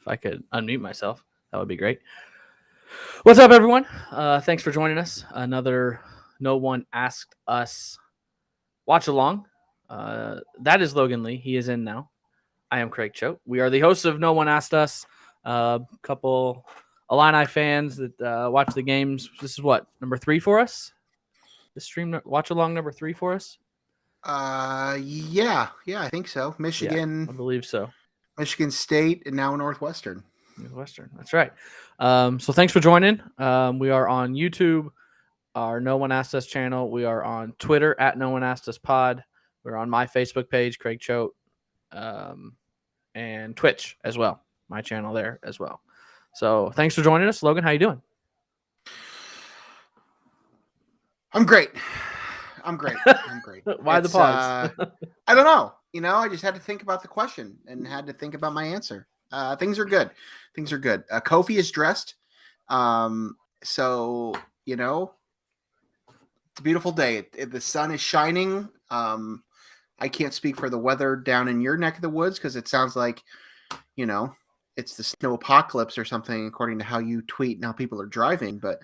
If I could unmute myself, that would be great. What's up, everyone? Thanks for joining us. Another No One Asked Us watch along. That is Logan Lee. He is in now. I am Craig Choate. We are the hosts of No One Asked Us. A couple Illini fans that watch the games. This is what, number 3 for us? The stream watch along number 3 for us? Yeah, I think so. Michigan, I believe so. Michigan State, and now Northwestern. Northwestern, that's right. So thanks for joining. We are on YouTube, our No One Asked Us channel. We are on Twitter at No One Asked Us Pod. We're on my Facebook page, Craig Choate, and Twitch as well. My channel there as well. So thanks for joining us, Logan. How you doing? I'm great. Why the pause? I don't know. I just had to think about the question and had to think about my answer. Things are good. Kofi is dressed. So, it's a beautiful day. The sun is shining. I can't speak for the weather down in your neck of the woods because it sounds like, it's the snow apocalypse or something, according to how you tweet and how people are driving. But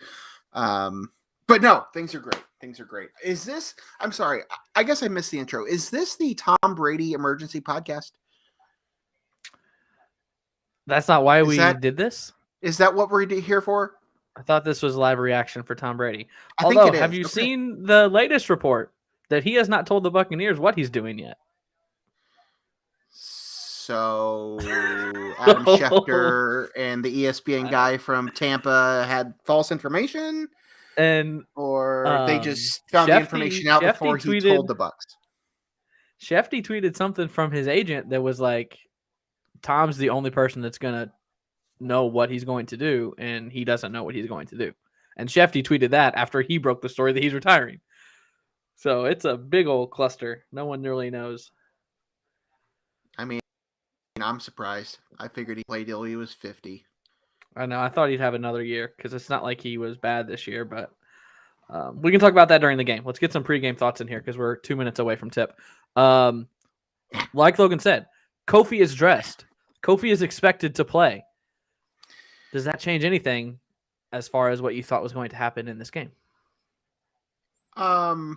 no, things are great. Is this, I'm sorry, I guess I missed the intro. Is this the Tom Brady emergency podcast? That's not why we did this? Is that what we're here for? I thought this was live reaction for Tom Brady. I think it is. Have you seen the latest report that he has not told the Buccaneers what he's doing yet? So Adam Schefter and the ESPN guy from Tampa had false information? Or they just found the information out before he told the Bucs. Shefty tweeted something from his agent that was like, Tom's the only person that's going to know what he's going to do, and he doesn't know what he's going to do. And Shefty tweeted that after he broke the story that he's retiring. So it's a big old cluster. No one really knows. I mean, I'm surprised. I figured he played till he was 50. I know. I thought he'd have another year because it's not like he was bad this year, but we can talk about that during the game. Let's get some pregame thoughts in here because we're 2 minutes away from tip. Like Logan said, Kofi is dressed. Kofi is expected to play. Does that change anything as far as what you thought was going to happen in this game? I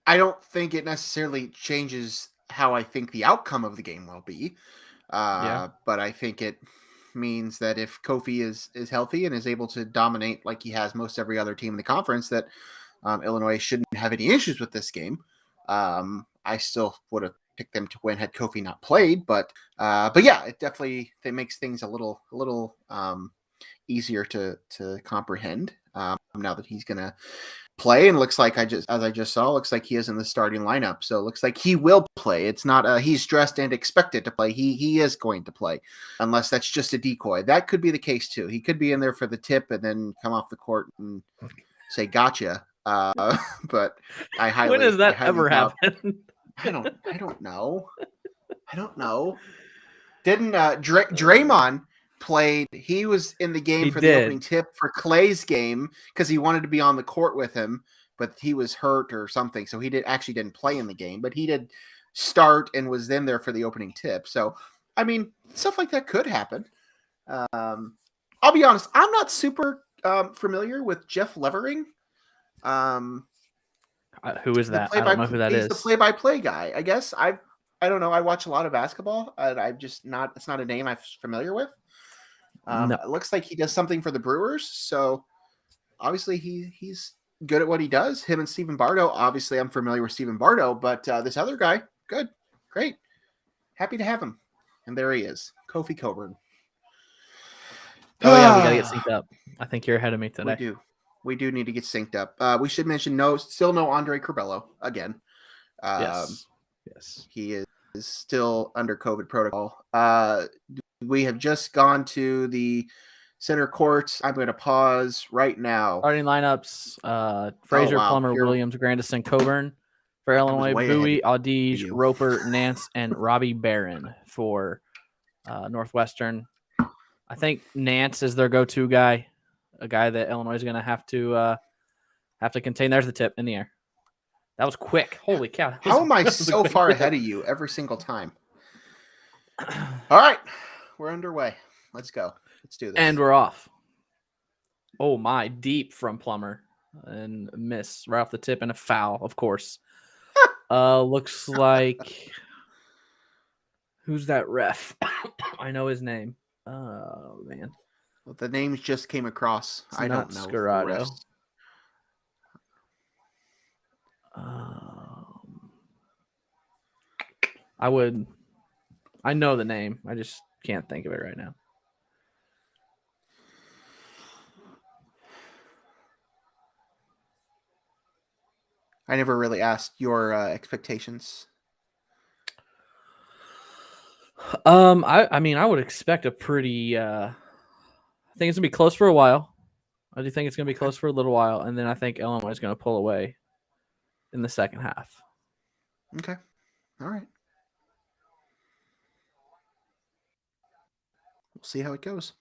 don't think it necessarily changes how I think the outcome of the game will be. But I think it means that if Kofi is healthy and is able to dominate like he has most every other team in the conference, that Illinois shouldn't have any issues with this game. I still would have picked them to win had Kofi not played, but yeah, it makes things a little easier to comprehend now that he's gonna play, and looks like as I just saw, looks like he is in the starting lineup. So it looks like he will play. It's not he's dressed and expected to play. He is going to play, unless that's just a decoy. That could be the case too. He could be in there for the tip and then come off the court and say gotcha. But when does that ever happen? I don't know. Didn't Draymond played? He was in the game the opening tip for Clay's game because he wanted to be on the court with him, but he was hurt or something, so he didn't play in the game. But he did start and was then there for the opening tip. So, I mean, stuff like that could happen. I'll be honest, I'm not super familiar with Jeff Levering. Who is that? I don't know who that is. He's the play-by-play guy. I guess I don't know. I watch a lot of basketball, and it's not a name I'm familiar with. No. It looks like he does something for the Brewers, so obviously he's good at what he does. Him and Stephen Bardo. Obviously, I'm familiar with Stephen Bardo, but this other guy, good, great, happy to have him. And there he is, Kofi Coburn. Oh yeah, we gotta get synced up. I think you're ahead of me today. We do need to get synced up. We should mention still no Andre Curbelo again. Yes. He is still under COVID protocol. We have just gone to the center court. I'm going to pause right now. Starting lineups: Frazier, Plummer, Williams, Grandison, Coburn for Illinois, Bowie, Audige, Roper, Nance, and Robbie Barron for Northwestern. I think Nance is their go-to guy, a guy that Illinois is going to have to contain. There's the tip in the air. That was quick. Holy cow. How am I so far ahead of you every single time? All right. we're underway. Let's go. Let's do this. And we're off. Oh my, deep from Plummer and miss right off the tip and a foul, of course. Looks like who's that ref? I know his name. Oh man, well, the names just came across. it's I not don't know. Scarrato. I know the name. I just can't think of it right now. I never really asked your expectations. I mean, I would expect a pretty. I think it's gonna be close for a while. I do think it's gonna be close for a little while, and then I think Illinois is gonna pull away in the second half. Okay, all right. We'll see how it goes.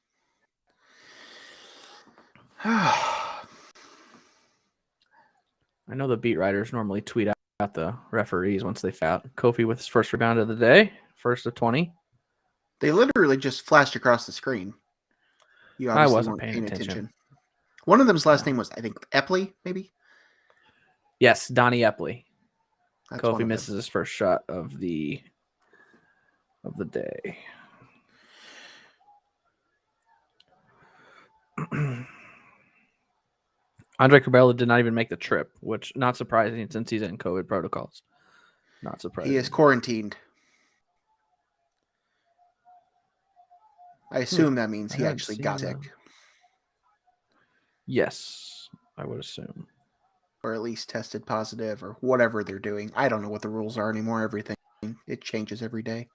I know the beat writers normally tweet out the referees once they foul. Kofi with his first rebound of the day, first of 20. They literally just flashed across the screen. You obviously wasn't weren't paying attention. One of them's last name was, I think, Epley, maybe? Yes, Donnie Epley. That's Kofi misses his first shot of the day. Andre Cabela did not even make the trip, which not surprising since he's in COVID protocols. Not surprising. He is quarantined. I assume that means he actually got sick. Yes, I would assume. Or at least tested positive or whatever they're doing. I don't know what the rules are anymore. Everything. It changes every day.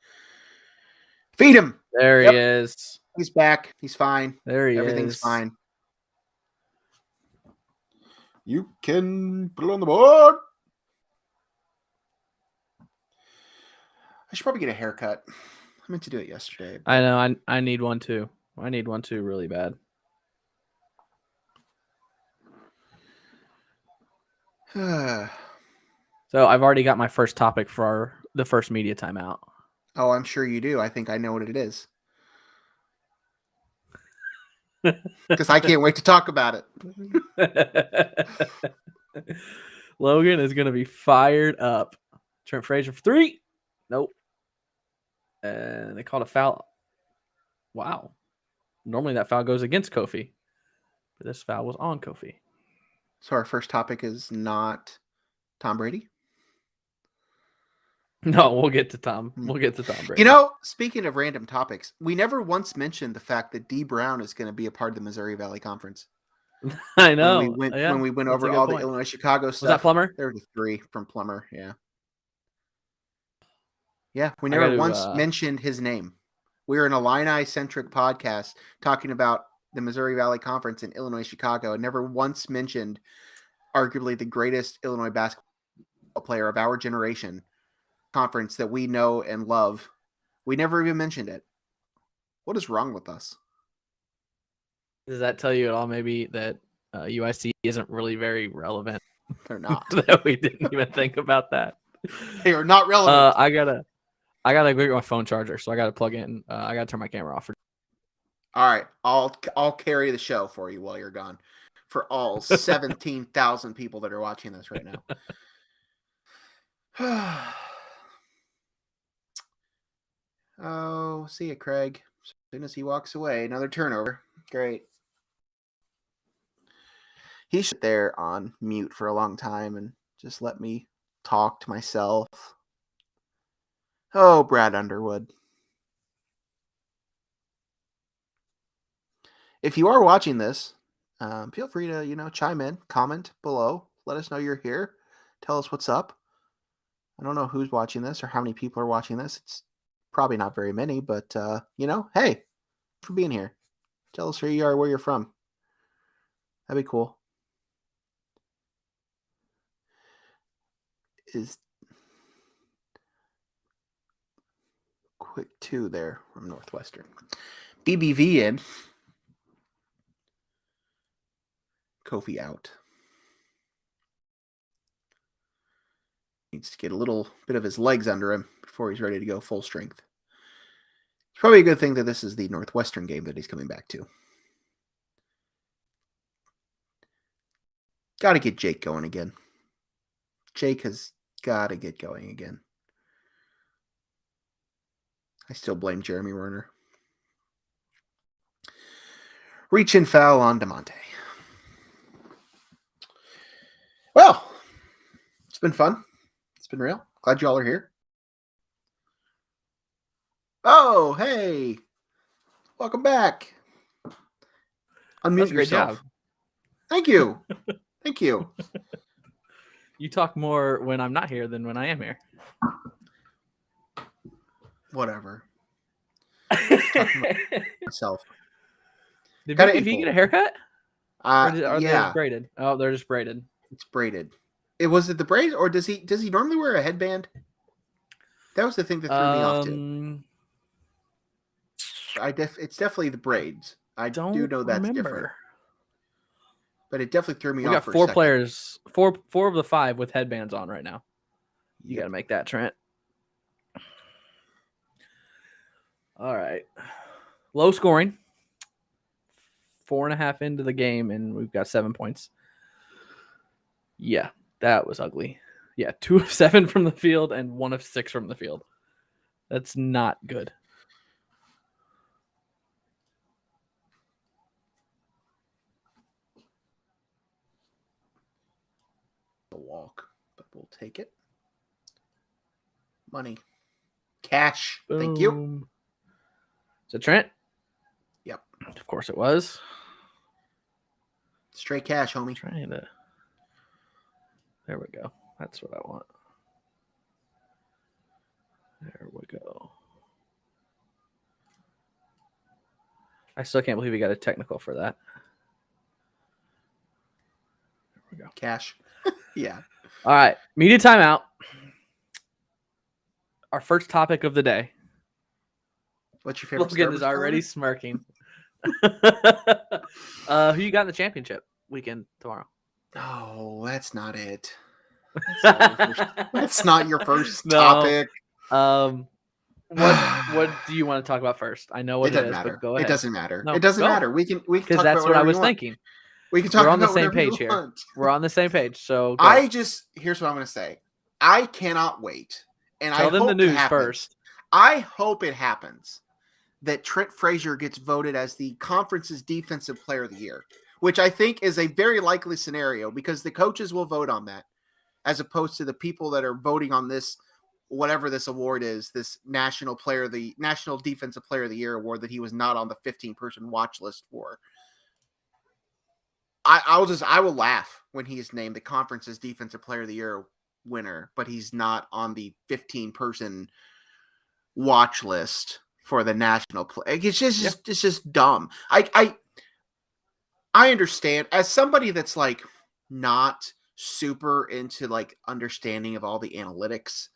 Feed him! There he is. He's back. He's fine. There he Everything's is. fine. You can put it on the board. I should probably get a haircut. I meant to do it yesterday. I know. I need one too. I need one too really bad. So I've already got my first topic for the first media timeout. Oh, I'm sure you do. I think I know what it is. Because I can't wait to talk about it. Logan is going to be fired up. Trent Frazier for 3. Nope. And they called a foul. Wow. Normally that foul goes against Kofi. But this foul was on Kofi. So our first topic is not Tom Brady? No, we'll get to Tom. We'll get to Tom Brady. You know, speaking of random topics, we never once mentioned the fact that D. Brown is going to be a part of the Missouri Valley Conference. I know. When we went over all the Illinois-Chicago stuff. Was that Plummer? There were 3 from Plummer, yeah. Yeah, we never once mentioned his name. We're an Illini-centric podcast talking about the Missouri Valley Conference in Illinois-Chicago and never once mentioned arguably the greatest Illinois basketball player of our generation conference that we know and love. We never even mentioned it. What is wrong with us? Does that tell you at all maybe that UIC isn't really very relevant? They're not. That we didn't even think about that. They are not relevant. I gotta go get my phone charger, so I gotta plug in. I gotta turn my camera off. All right, I'll carry the show for you while you're gone. For all 17,000 people that are watching this right now. Oh, see ya, Craig. As soon as he walks away, another turnover. Great. He should there on mute for a long time and just let me talk to myself. Oh, Brad Underwood. If you are watching this, feel free to, chime in, comment below. Let us know you're here. Tell us what's up. I don't know who's watching this or how many people are watching this. It's probably not very many, but, hey, for being here. Tell us who you are, where you're from. That'd be cool. Is quick 2 there from Northwestern. BBV in. Kofi out. Needs to get a little bit of his legs under him before he's ready to go full strength. It's probably a good thing that this is the Northwestern game that he's coming back to. Got to get Jake going again. Jake has got to get going again. I still blame Jeremy Werner. Reach and foul on DeMonte. Well, it's been fun. It's been real. Glad you all are here. Oh, hey. Welcome back. Unmute yourself. Job. Thank you. Thank you. You talk more when I'm not here than when I am here. Whatever. Myself. Did you get a haircut? Are they just braided? Oh, they're just braided. It's braided. Was it the braids, or does he normally wear a headband? That was the thing that threw me off too. It's definitely the braids. I do know that's different. But it definitely threw me off. We got 4 players, four of the 5 with headbands on right now. You got to make that, Trent. All right. Low scoring. 4.5 into the game, and we've got 7 points. Yeah, that was ugly. Yeah, 2 of 7 from the field and 1 of 6 from the field. That's not good. A walk, but we'll take it. Money. Cash. Boom. Thank you. Is it Trent? Yep. Of course it was. Straight cash, homie. There we go. That's what I want. There we go. I still can't believe we got a technical for that. There we go. Cash. Yeah. All right. Media timeout. Our first topic of the day. What's your favorite? Logan is already smirking. Who you got in the championship weekend tomorrow? Oh, that's not it. That's not your first topic. What do you want to talk about first? I know what it is, but go ahead. It doesn't matter. No, it doesn't matter. We can because that's what I was thinking. We can talk. We're on the same page here. We're on the same page. So here's what I'm going to say. I cannot wait, and tell them the news first. I hope it happens that Trent Frazier gets voted as the conference's defensive player of the year, which I think is a very likely scenario because the coaches will vote on that, as opposed to the people that are voting on this, whatever this award is, this National Defensive Player of the Year award that he was not on the 15-person watch list for. I will laugh when he is named the conference's Defensive Player of the Year winner, but he's not on the 15-person watch list for the national play. It's just dumb. I understand as somebody that's like not super into like understanding of all the analytics,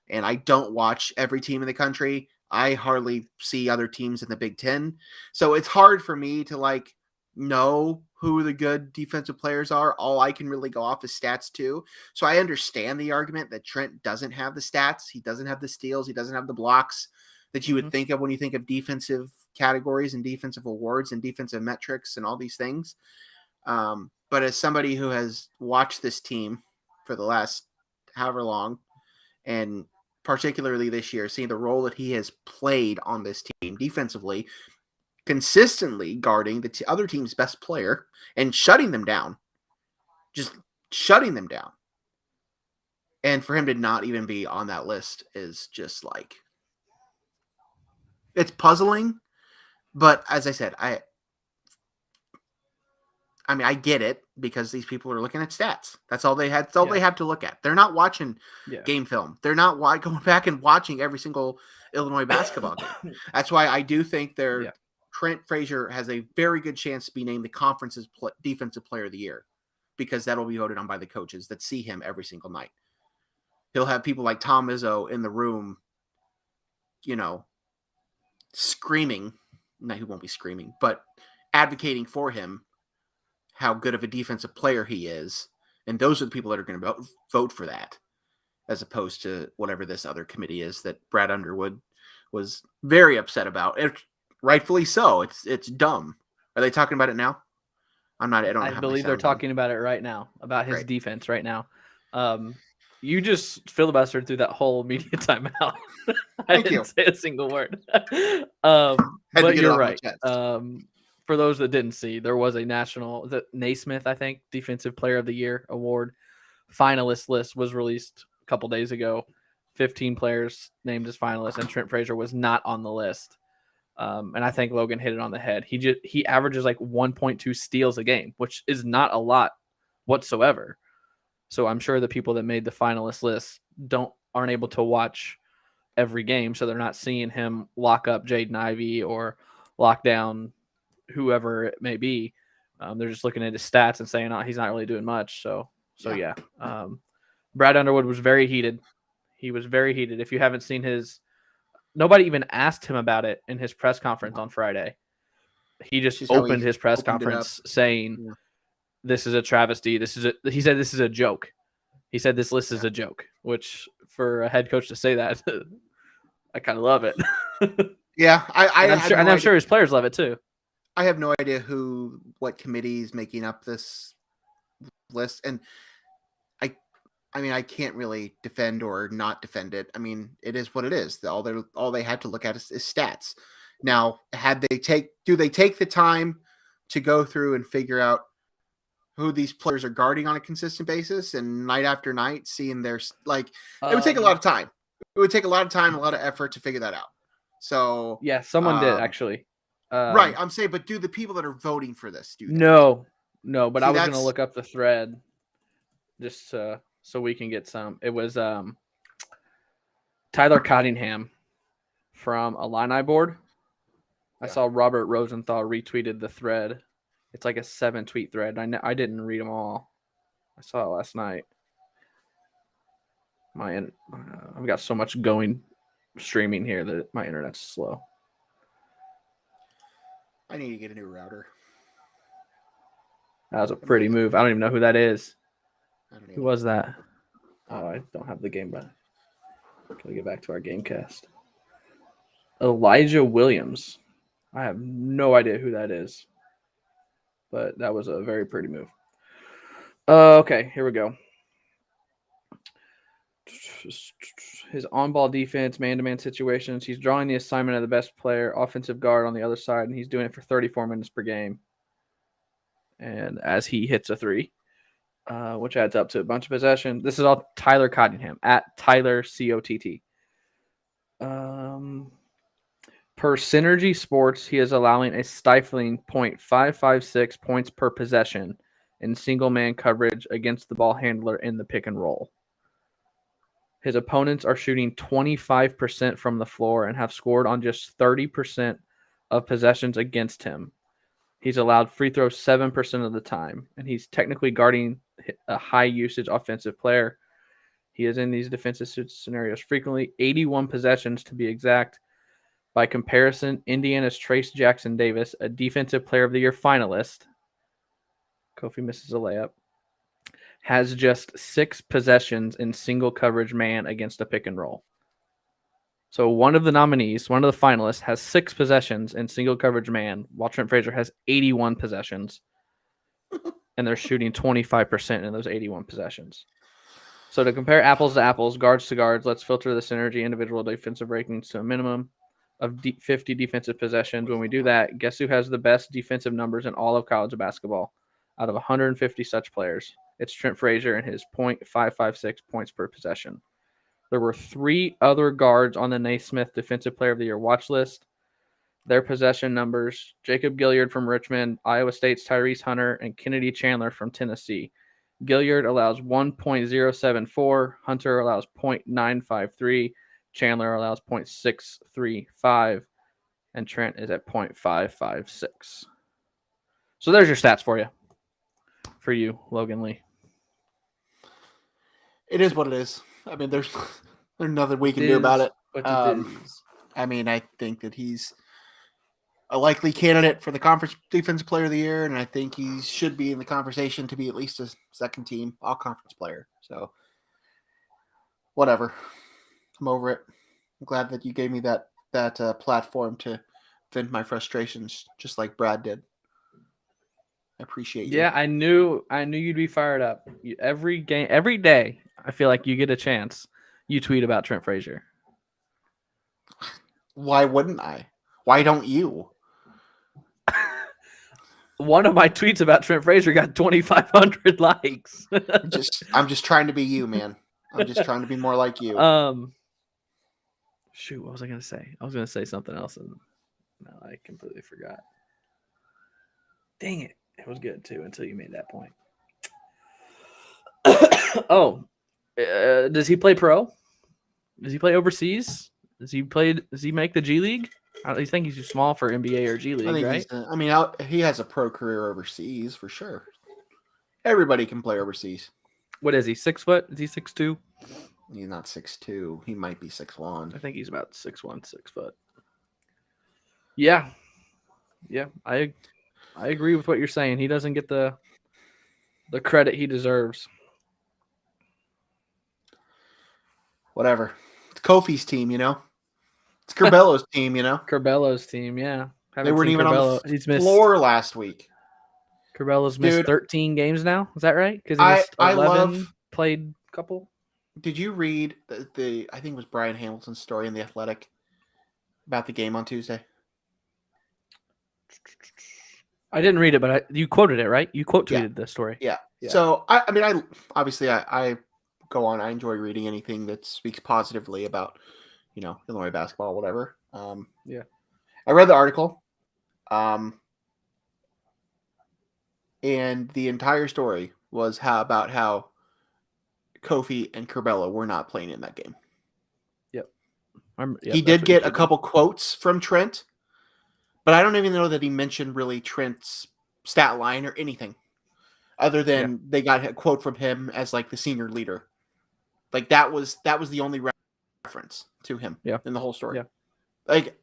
and I don't watch every team in the country. I hardly see other teams in the Big Ten, so it's hard for me to like know who the good defensive players are. All I can really go off is stats too. So I understand the argument that Trent doesn't have the stats. He doesn't have the steals. He doesn't have the blocks that you would think of when you think of defensive categories and defensive awards and defensive metrics and all these things. But as somebody who has watched this team for the last however long, and particularly this year, seeing the role that he has played on this team defensively, consistently guarding the other team's best player and shutting them down, just shutting them down. And for him to not even be on that list is just like, it's puzzling. But as I said, I mean, I get it because these people are looking at stats. That's all they had. That's all they have to look at. They're not watching game film. They're not going back and watching every single Illinois basketball game. That's why I do think Trent Frazier has a very good chance to be named the conference's defensive player of the year, because that'll be voted on by the coaches that see him every single night. He'll have people like Tom Izzo in the room, screaming. No, he won't be screaming, but advocating for him, how good of a defensive player he is. And those are the people that are going to vote for that, as opposed to whatever this other committee is that Brad Underwood was very upset about. It, rightfully so. It's dumb. Are they talking about it now? I'm not. I don't I have my believe they're sound on. talking about it right now, about his Great. defense right now. You just filibustered through that whole media timeout. I Thank didn't you. say a single word. Had to But get it you're off my right. chest. For those that didn't see, there was a Naismith, I think, Defensive Player of the Year award finalist list was released a couple days ago. 15 players named as finalists, and Trent Frazier was not on the list. And I think Logan hit it on the head. He averages like 1.2 steals a game, which is not a lot whatsoever. So I'm sure the people that made the finalist list aren't able to watch every game, so they're not seeing him lock up Jaden Ivey or lock down whoever it may be. They're just looking at his stats and saying, "Oh, he's not really doing much." So yeah. Brad Underwood was very heated. He was very heated. If you haven't seen nobody even asked him about it in his press conference on Friday. He just opened his press conference saying, "This is a travesty. He said this is a joke. He said this list is a joke," which for a head coach to say that, I kind of love it. Yeah, I'm sure his players love it too. I have no idea what committee is making up this list, and I mean, I can't really defend or not defend it. I mean, it is what it is. All they had to look at is stats. Now, do they take the time to go through and figure out who these players are guarding on a consistent basis and night after night, seeing their it would take a lot of time. It would take a lot of time, a lot of effort to figure that out. So yeah, someone did actually. Right, I'm saying, but do the people that are voting for this do that? No, but I was going to look up the thread just so we can get some. It was Tyler Cottingham from Illini board. I saw Robert Rosenthal retweeted the thread. It's like a 7-tweet thread. I didn't read them all. I saw it last night. I've got so much going streaming here that my internet's slow. I need to get a new router. That was a pretty move. I don't even know who that is. Who was that? Oh, I don't have the game back. Can we get back to our Gamecast? Elijah Williams. I have no idea who that is. But that was a very pretty move. Okay, here we go. His on-ball defense, man-to-man situations. He's drawing the assignment of the best player, offensive guard on the other side, and he's doing it for 34 minutes per game. And as he hits a three, which adds up to a bunch of possession. This is all Tyler Cottingham, at Tyler COTT. Per Synergy Sports, he is allowing a stifling 0.556 points per possession in single-man coverage against the ball handler in the pick and roll. His opponents are shooting 25% from the floor and have scored on just 30% of possessions against him. He's allowed free throws 7% of the time, and he's technically guarding a high-usage offensive player. He is in these defensive scenarios frequently, 81 possessions to be exact. By comparison, Indiana's Trace Jackson Davis, a Defensive Player of the Year finalist, Kofi misses a layup, has just 6 possessions in single coverage man against a pick and roll. So one of the nominees, one of the finalists, has 6 possessions in single coverage man, while Trent Frazier has 81 possessions, and they're shooting 25% in those 81 possessions. So to compare apples to apples, guards to guards, let's filter the synergy individual defensive rankings to a minimum of 50 defensive possessions. When we do that, guess who has the best defensive numbers in all of college basketball out of 150 such players? It's Trent Frazier and his 0.556 points per possession. There were 3 other guards on the Naismith Defensive Player of the Year watch list. Their possession numbers: Jacob Gilyard from Richmond, Iowa State's Tyrese Hunter, and Kennedy Chandler from Tennessee. Gilyard allows 1.074, Hunter allows 0.953, Chandler allows 0.635, and Trent is at 0.556. So there's your stats for you. For you, Logan Lee. It is what it is. I mean, there's nothing we can do about it. I mean, I think that he's a likely candidate for the conference defensive player of the year, and I think he should be in the conversation to be at least a second team all conference player. So whatever. I'm over it. I'm glad that you gave me that platform to vent my frustrations, just like Brad did. I appreciate you. Yeah, I knew you'd be fired up. Every day, I feel like you get a chance, you tweet about Trent Frazier. Why wouldn't I? Why don't you? One of my tweets about Trent Frazier got 2,500 likes. I'm just trying to be you, man. I'm just trying to be more like you. Shoot, what was I going to say? I was going to say something else, and no, I completely forgot. Dang it. It was good, too, until you made that point. Does he play pro? Does he play overseas? Does he make the G League? I think he's too small for NBA or G League, right? He has a pro career overseas for sure. Everybody can play overseas. What is he? 6 foot? Is he 6'2"? He's not 6'2". He might be 6'1". I think he's about 6'1", 6 foot. Yeah. I agree with what you're saying. He doesn't get the credit he deserves. Whatever. It's Kofi's team, you know. It's Curbello's team, you know. Curbello's team, yeah. They weren't even on the floor last week. Curbello's missed 13 games now. Is that right? Because he missed 11, played a couple. Did you read the I think it was Brian Hamilton's story in The Athletic about the game on Tuesday? I didn't read it, but you quoted it, right? You quote-tweeted the story. Yeah. So, I obviously I go on. I enjoy reading anything that speaks positively about, Illinois basketball, whatever. I read the article. And the entire story was about how Kofi and Curbelo were not playing in that game. Yep. He did get a couple quotes from Trent, but I don't even know that he mentioned really Trent's stat line or anything other than they got a quote from him as like the senior leader. Like that was the only reference to him in the whole story. Yeah. Like,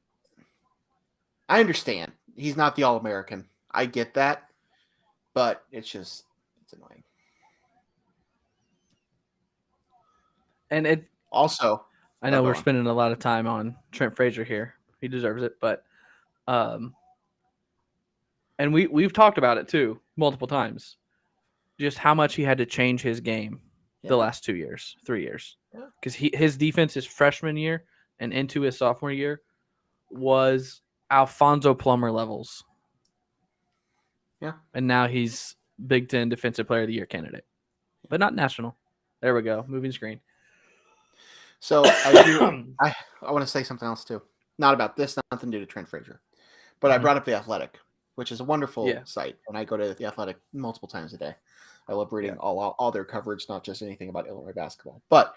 I understand he's not the All-American. I get that, but it's annoying. And it also, I know we're spending a lot of time on Trent Frazier here. He deserves it, but and we've talked about it too multiple times. Just how much he had to change his game the last 3 years. Because his defense his freshman year and into his sophomore year was Alfonso Plummer levels. Yeah. And now he's Big Ten Defensive Player of the Year candidate. But not national. There we go. Moving screen. So I want to say something else too. Not about this, nothing to do to Trent Frazier. But I brought up The Athletic, which is a wonderful site. And I go to The Athletic multiple times a day. I love reading all their coverage, not just anything about Illinois basketball. But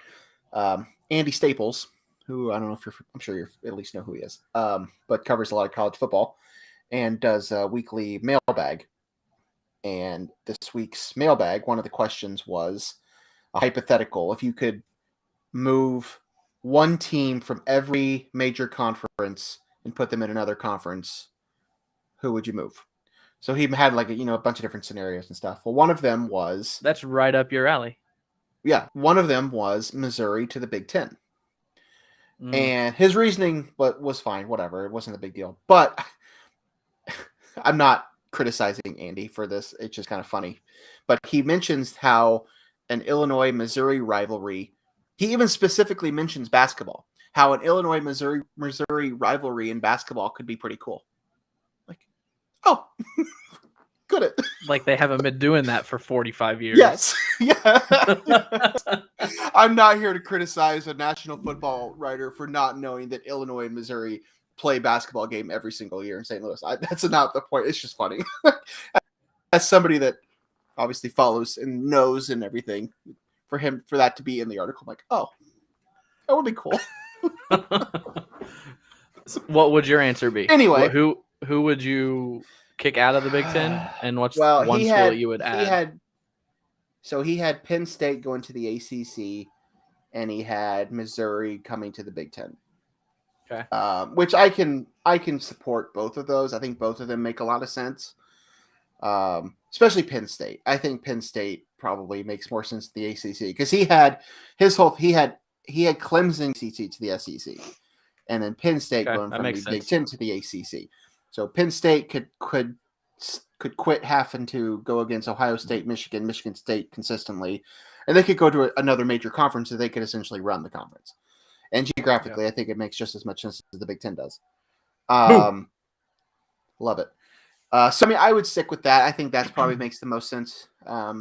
Andy Staples, who I don't know if I'm sure you at least know who he is, but covers a lot of college football and does a weekly mailbag. And this week's mailbag, one of the questions was a hypothetical. If you could move one team from every major conference and put them in another conference, who would you move? So he had like a bunch of different scenarios and stuff. Well, one of them was that's right up your alley. Yeah, one of them was Missouri to the Big Ten, and his reasoning was fine. Whatever, it wasn't a big deal. But I'm not criticizing Andy for this. It's just kind of funny. But he mentions how an Illinois-Missouri rivalry. He even specifically mentions basketball. How an Illinois-Missouri rivalry in basketball could be pretty cool. Like, oh, could it? Like they haven't been doing that for 45 years. Yes. Yeah. I'm not here to criticize a national football writer for not knowing that Illinois and Missouri play basketball game every single year in St. Louis. That's not the point. It's just funny. As somebody that obviously follows and knows and everything, for that to be in the article, I'm like, oh, that would be cool. So what would your answer be? Anyway, who would you kick out of the Big Ten, and what's one school that you would add? He had Penn State going to the ACC, and he had Missouri coming to the Big Ten. Okay. Which I can support both of those. I think both of them make a lot of sense. Especially Penn State. I think Penn State probably makes more sense to the ACC because he had Clemson ACC to the SEC, and then Penn State going from the Big Ten to the ACC. So Penn State could quit having to go against Ohio State, Michigan State consistently, and they could go to another major conference that they could essentially run the conference. And geographically, I think it makes just as much sense as the Big Ten does. Love it. So, I mean, I would stick with that. I think that probably makes the most sense. I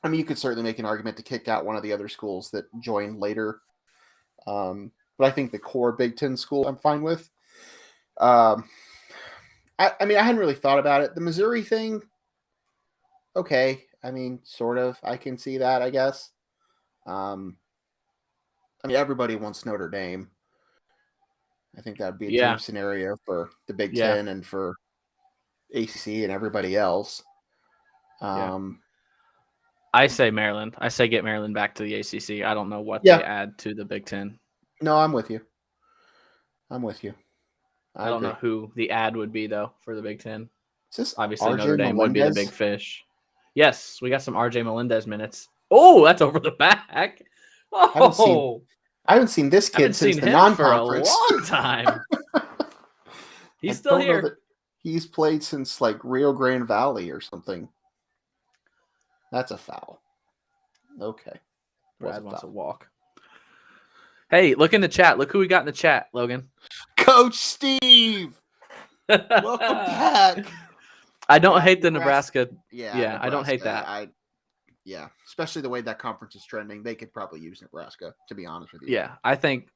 mean, you could certainly make an argument to kick out one of the other schools that join later. But I think the core Big Ten school I'm fine with. I mean, I hadn't really thought about it. The Missouri thing, okay. I mean, sort of. I can see that, I guess. I mean, everybody wants Notre Dame. I think that would be a dream scenario for the Big Ten and for ACC and everybody else. I say Maryland. I say get Maryland back to the ACC. I don't know what they add to the Big Ten. No, I'm with you. I don't know who the ad would be, though, for the Big Ten. Obviously, RJ Notre Dame would be the big fish. Yes, we got some RJ Melendez minutes. Oh, that's over the back. Oh, I haven't seen this kid since the non-conference for a long time. He's still here. He's played since like Rio Grande Valley or something. That's a foul. Okay. Brad wants a walk. Hey, look in the chat. Look who we got in the chat, Logan. Coach Steve. Welcome back. I don't hate the Nebraska. Yeah, I don't hate that. Especially the way that conference is trending. They could probably use Nebraska, to be honest with you. Yeah, I think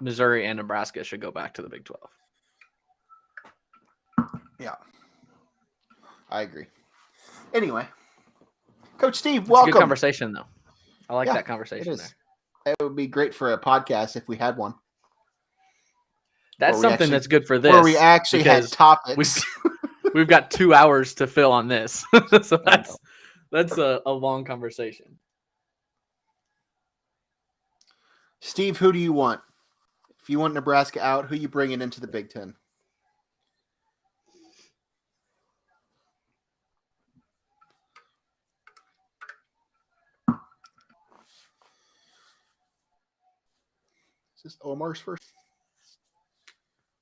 Missouri and Nebraska should go back to the Big 12. Yeah. I agree. Anyway. Coach Steve, welcome. It's a good conversation, though. I like that conversation there. It would be great for a podcast if we had one. That's something that's good for this. Where we actually had topics. We've got 2 hours to fill on this. So that's a long conversation. Steve, who do you want? If you want Nebraska out, who are you bringing into the Big Ten? Is this Omar's first?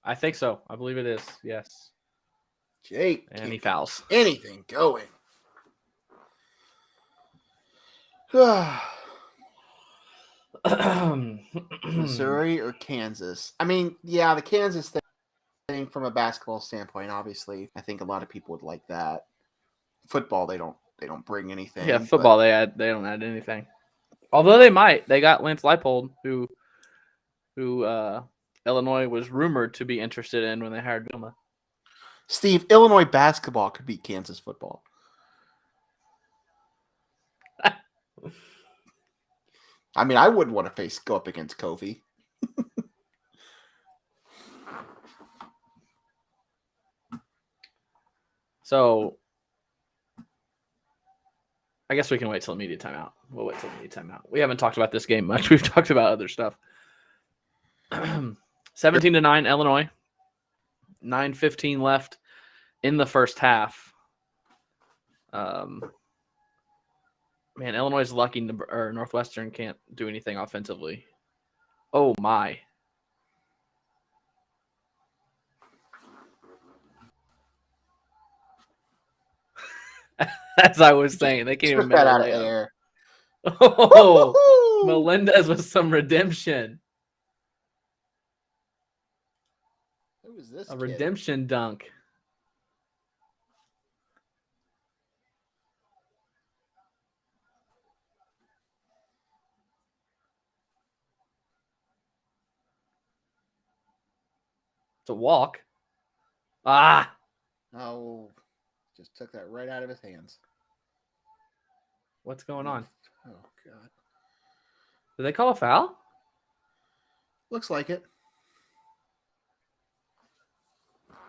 I think so. I believe it is. Yes. Jake. And he fouls. Anything going. Missouri or Kansas? I mean, the Kansas thing from a basketball standpoint, obviously, I think a lot of people would like that. Football, they don't bring anything. Yeah, football, they don't add anything. Although they might. They got Lance Leipold, who Illinois was rumored to be interested in when they hired Vilma. Steve, Illinois basketball could beat Kansas football. I mean, I wouldn't want to go up against Kofi. So, I guess we can wait till the media timeout. We'll wait till the media timeout. We haven't talked about this game much. We've talked about other stuff. 17-9 Illinois. 9:15 left in the first half. Man, Illinois is lucky, or Northwestern can't do anything offensively. Oh, my. As I was saying, they can't even get out of air. Oh, Melendez with some redemption. Who is this? A redemption dunk. It's a walk. Ah. Oh, just took that right out of his hands. What's going on? Oh, God. Did they call a foul? Looks like it.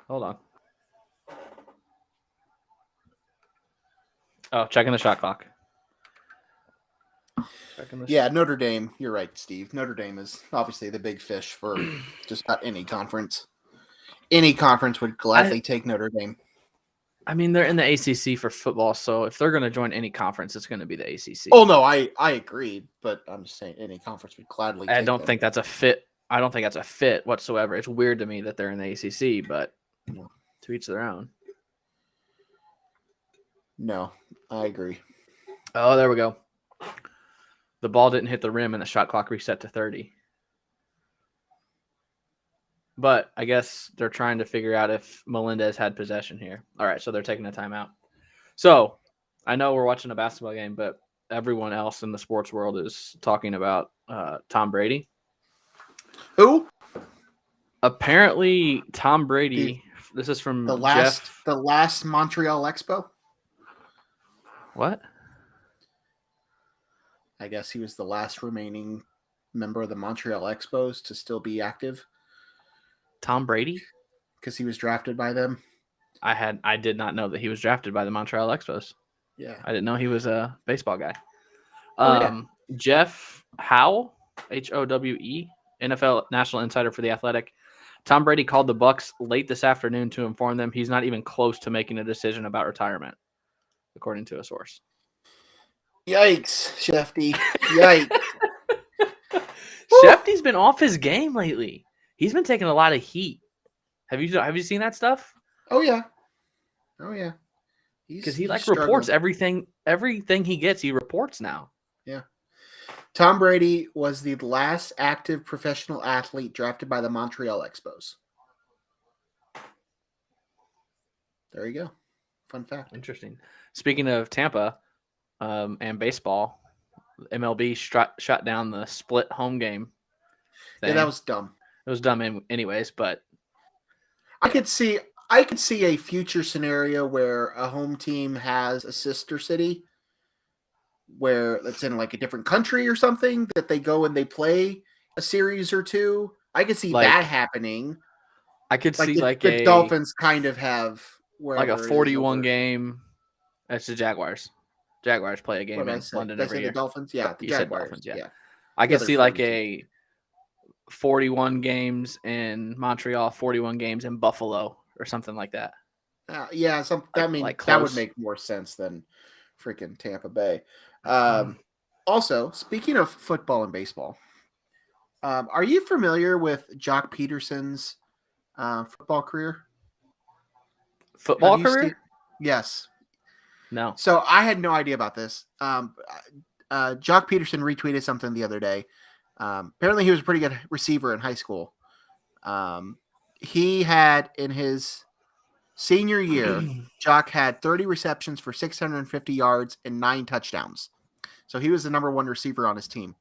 Hold on. Oh, checking the shot clock. Notre Dame. You're right, Steve. Notre Dame is obviously the big fish for just about any conference. Any conference would gladly take Notre Dame. I mean, they're in the ACC for football, so if they're going to join any conference, it's going to be the ACC. Oh, no, I agreed, but I'm just saying any conference would gladly take I don't think that's a fit I don't think that's a fit whatsoever. It's weird to me that they're in the ACC, but to each their own. No, I agree. Oh, there we go. The ball didn't hit the rim and the shot clock reset to 30. But I guess they're trying to figure out if Melendez had possession here. All right, so they're taking a timeout. So I know we're watching a basketball game, but everyone else in the sports world is talking about Tom Brady. Who? Apparently, Tom Brady. This is from the last Montreal Expo. What? I guess he was the last remaining member of the Montreal Expos to still be active. Tom Brady? Because he was drafted by them. I did not know that he was drafted by the Montreal Expos. Yeah. I didn't know he was a baseball guy. Yeah. Jeff Howe, Howe, NFL National Insider for The Athletic. Tom Brady called the Bucks late this afternoon to inform them he's not even close to making a decision about retirement, according to a source. Yikes, Shefty. Yikes. Shefty's been off his game lately. He's been taking a lot of heat. Have you seen that stuff? Oh yeah. Because he reports everything he gets. He reports now. Yeah. Tom Brady was the last active professional athlete drafted by the Montreal Expos. There you go. Fun fact. Interesting. Speaking of Tampa and baseball, MLB shut down the split home game thing. Yeah, that was dumb. It was dumb anyways, but I could see a future scenario where a home team has a sister city where it's in like a different country or something that they go and they play a series or two. I could see that happening. I could see the Dolphins kind of have like a 41 game. That's the Jaguars. Jaguars play a game in London every year. The Dolphins? Yeah, the Jaguars. Dolphins, yeah. I could see like a 41 games in Montreal, 41 games in Buffalo, or something like that. Yeah, that would make more sense than freaking Tampa Bay. Also, speaking of football and baseball, are you familiar with Jock Peterson's football career? Football career? Yes. No. So I had no idea about this. Jock Peterson retweeted something the other day. Apparently he was a pretty good receiver in high school. He had in his senior year, Jock had 30 receptions for 650 yards and 9 touchdowns. So he was the number one receiver on his team.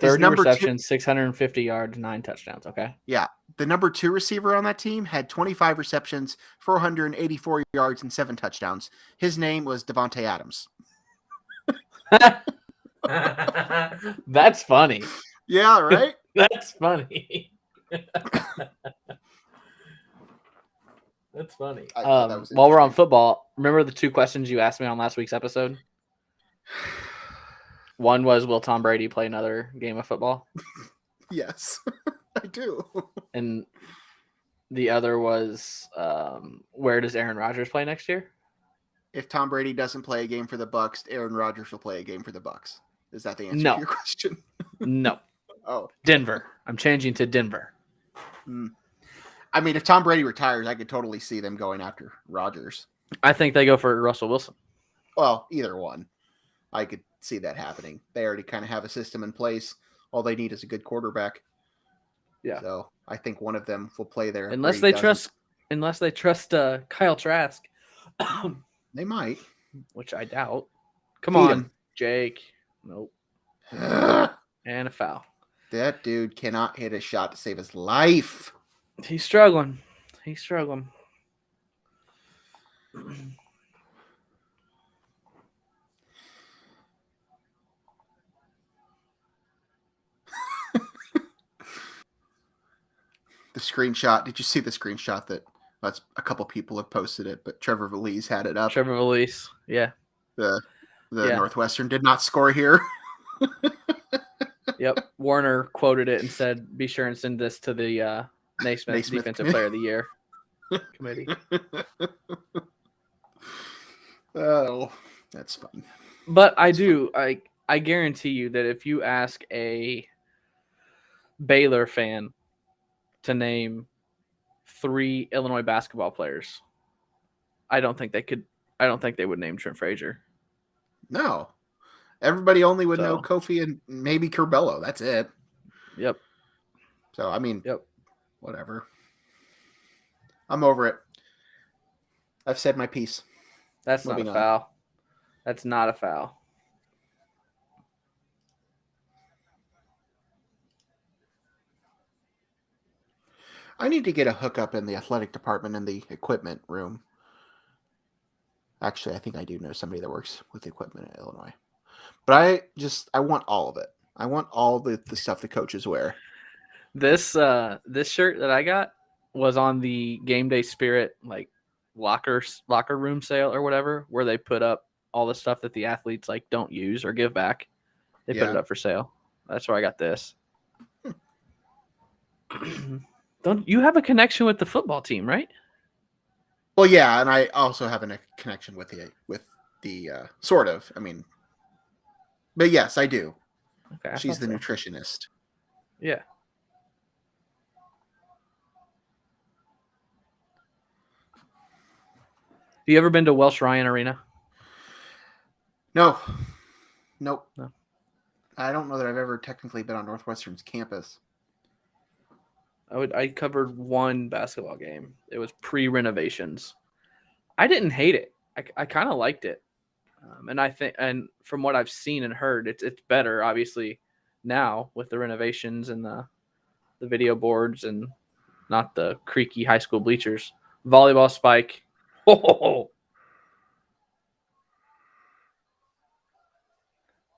30 receptions, 650 yards, 9 touchdowns. Okay. Yeah. The number 2 receiver on that team had 25 receptions, 484 yards, and 7 touchdowns. His name was Devontae Adams. That's funny. Yeah, right? That's funny. That's funny. While we're on football, remember the 2 questions you asked me on last week's episode? One was, will Tom Brady play another game of football? Yes, I do. And the other was, where does Aaron Rodgers play next year? If Tom Brady doesn't play a game for the Bucks, Aaron Rodgers will play a game for the Bucks. Is that the answer to your question? No. Oh. Denver. I'm changing to Denver. I mean, if Tom Brady retires, I could totally see them going after Rodgers. I think they go for Russell Wilson. Well, either one. I could see that happening. They already kind of have a system in place. All they need is a good quarterback. Yeah. So I think one of them will play there. Unless they trust Kyle Trask. They might. Which I doubt. Come on, Jake. Nope. And a foul. That dude cannot hit a shot to save his life. He's struggling. The screenshot. Did you see the screenshot that's a couple people have posted it, but Trevor Valise had it up. Trevor Valise, yeah. The Northwestern did not score here. Yep. Warner quoted it and said, be sure and send this to the Naismith Defensive Player of the Year committee. Oh, that's fun. But I guarantee you that if you ask a Baylor fan to name 3 Illinois basketball players, I don't think they could. I don't think they would name Trent Frazier. No. Everybody only would know Kofi and maybe Curbelo. That's it. Yep. So, I mean, whatever. I'm over it. I've said my piece. That's not a foul. That's not a foul. I need to get a hookup in the athletic department in the equipment room. Actually, I think I do know somebody that works with equipment in Illinois. But I want all of it. I want all the stuff the coaches wear. This shirt that I got was on the Game Day Spirit like locker room sale or whatever, where they put up all the stuff that the athletes like don't use or give back. They put it up for sale. That's where I got this. Don't you have a connection with the football team, right? Well, yeah, and I also have a connection with the sort of. I mean, but yes, I do. Okay, she's the nutritionist. Yeah. Have you ever been to Welsh-Ryan Arena? No. Nope. No. I don't know that I've ever technically been on Northwestern's campus. I covered one basketball game. It was pre-renovations. I didn't hate it. I kind of liked it, and I think, and from what I've seen and heard, it's better obviously now with the renovations and the video boards and not the creaky high school bleachers. Volleyball spike. Oh.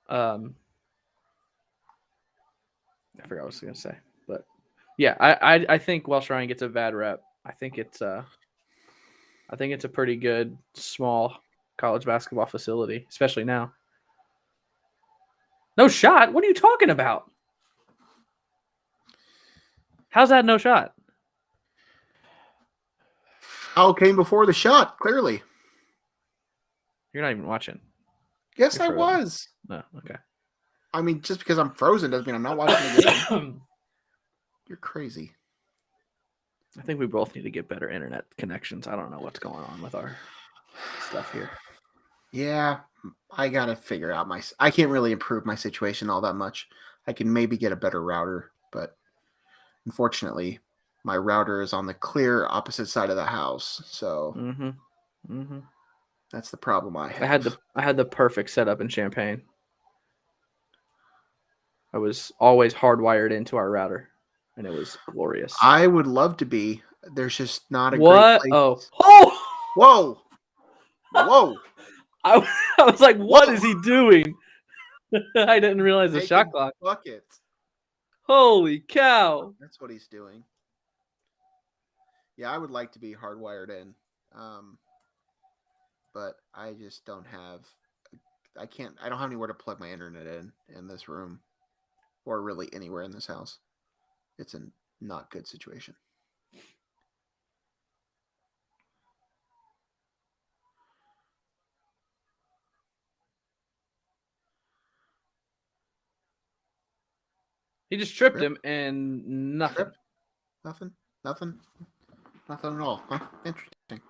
I forgot what I was going to say, but yeah, I think Welsh-Ryan gets a bad rep. I think it's a pretty good small college basketball facility, especially now. No shot? What are you talking about? How's that no shot? Foul came before the shot, clearly. You're not even watching. Yes, I was. No, okay. I mean, just because I'm frozen doesn't mean I'm not watching the game. You're crazy. I think we both need to get better internet connections. I don't know what's going on with our stuff here. Yeah, I got to figure out I can't really improve my situation all that much. I can maybe get a better router, but unfortunately, my router is on the clear opposite side of the house. So that's the problem I have. I had the perfect setup in Champaign. I was always hardwired into our router, and it was glorious. I would love to be. There's just not a great place. Oh! Whoa! Whoa! I was like, what is he doing? I didn't realize the shot clock. Bucket. Holy cow. That's what he's doing. Yeah, I would like to be hardwired in. But I just don't have I don't have anywhere to plug my internet in this room or really anywhere in this house. It's a not good situation. He just tripped him and nothing. Nothing at all. Huh? Interesting.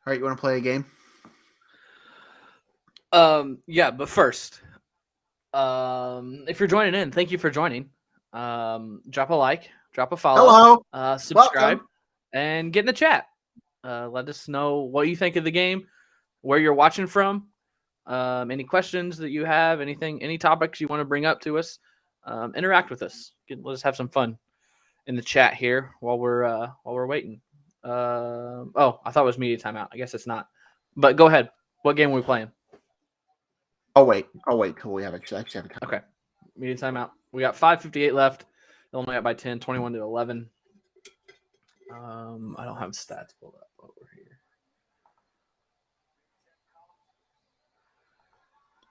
All right, you want to play a game? Yeah, but first, if you're joining in, thank you for joining. Drop a like, drop a follow, subscribe, and get in the chat. Let us know what you think of the game, where you're watching from, any questions that you have, any topics you want to bring up to us. Interact with us. Let's have some fun in the chat here while we're waiting. I thought it was media timeout. I guess it's not. But go ahead. What game are we playing? I'll wait till we actually have a time. Okay. Media timeout. We got 5:58 left. Illinois up by 10, 21-11. I don't have stats pulled up over here.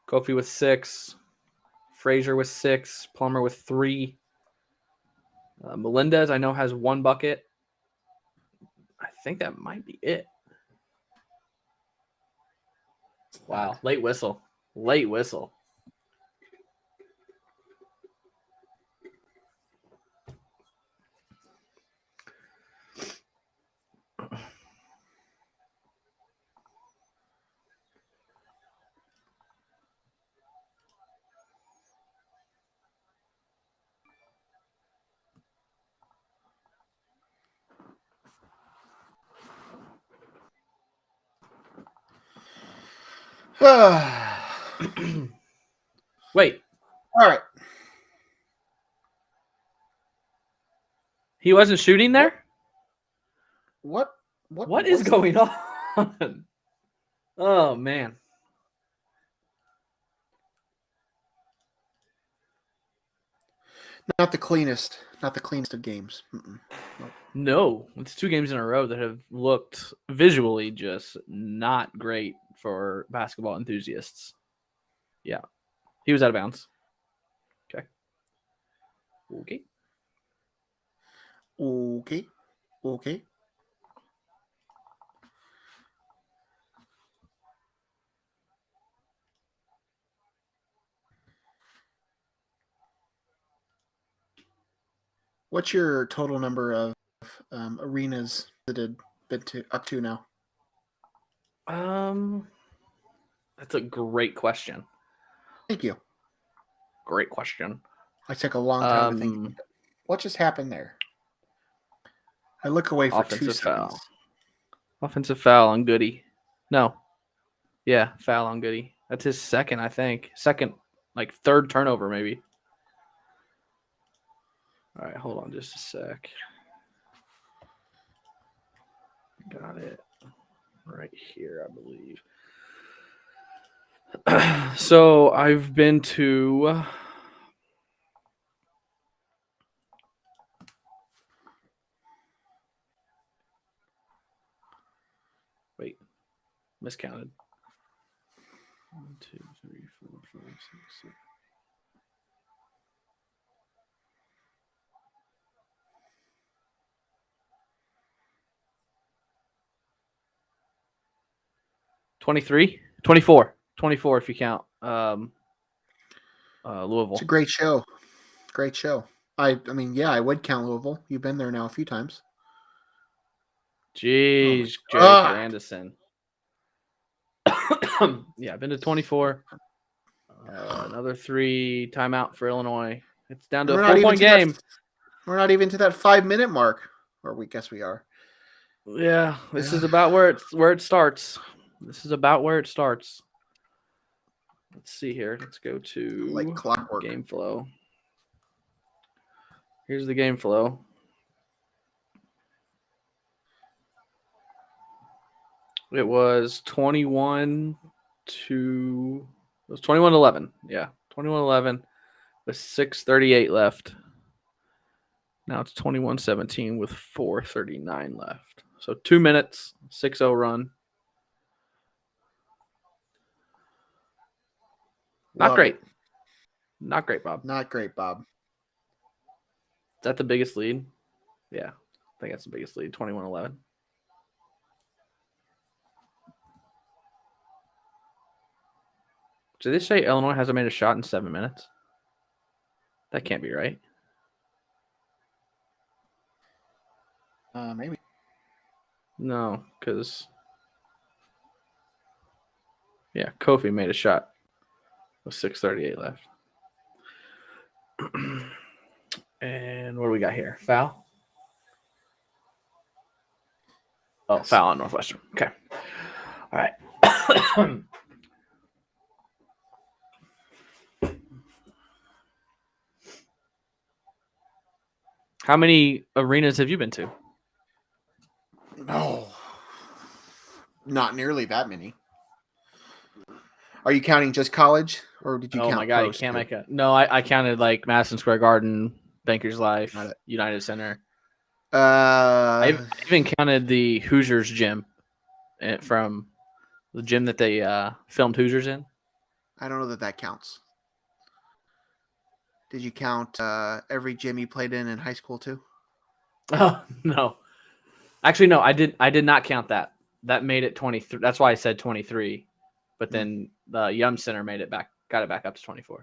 Kofi with 6. Frazier with 6. Plummer with 3. Melendez, I know, has 1 bucket. I think that might be it. Wow. Late whistle. Late whistle. Wait. All right. He wasn't shooting there? What is going on? Oh, man. Not the cleanest of games. No, it's 2 games in a row that have looked visually just not great for basketball enthusiasts. Yeah. He was out of bounds. Okay. Okay. What's your total number of arenas visited up to now? That's a great question. Thank you. Great question. I took a long time to think. What just happened there? I look away for 2 seconds. Offensive foul on Goody. No. Yeah, foul on Goody. That's his second, I think. Second, like third turnover, maybe. All right, hold on just a sec. Got it. Right here, I believe. So I've been to miscounted. 1, 2, 3, 4, 5, 6, 7. $23, $24 if you count Louisville. It's a great show. Great show. I mean, yeah, I would count Louisville. You've been there now a few times. Jeez, Jake Anderson. Yeah, I've been to 24. Another 3 timeout for Illinois. It's down to a 4-point game. We're not even to that 5-minute mark, or we guess we are. Yeah, this is about where it starts. This is about where it starts. Let's see here. Let's go to like clockwork. Game flow. Here's the game flow. It was 21-11. Yeah, 21-11 with 6:38 left. Now it's 21-17 with 4:39 left. So 2 minutes, 6-0 run. Not great. Not great, Bob. Not great, Bob. Is that the biggest lead? Yeah, I think that's the biggest lead, 21-11. Did they say Illinois hasn't made a shot in 7 minutes? That can't be right. Maybe. No, because Kofi made a shot with 6:38 left. And what do we got here? Foul? Oh, yes. Foul on Northwestern. Okay. All right. How many arenas have you been to? No. Not nearly that many. Are you counting just college, or did you count? Oh my God, you can't make it. No, I counted like Madison Square Garden, Bankers Life, United Center. I even counted the Hoosiers gym from the gym that they filmed Hoosiers in. I don't know that counts. Did you count every gym you played in high school too? Oh no, actually no, I did not count that. That made it 23. That's why I said 23. but then the Yum Center got it back up to 24.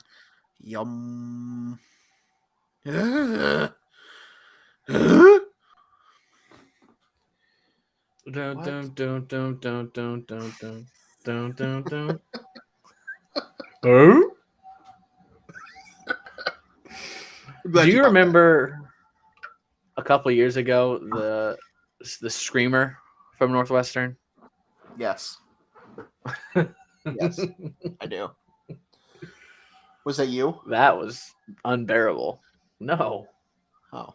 Yum. Dun, dun, dun, dun, dun, dun, dun, dun, dun, dun, dun. Oh? Do you remember a couple years ago the screamer from Northwestern? Yes. Yes, I do. Was that you? That was unbearable. No. Oh.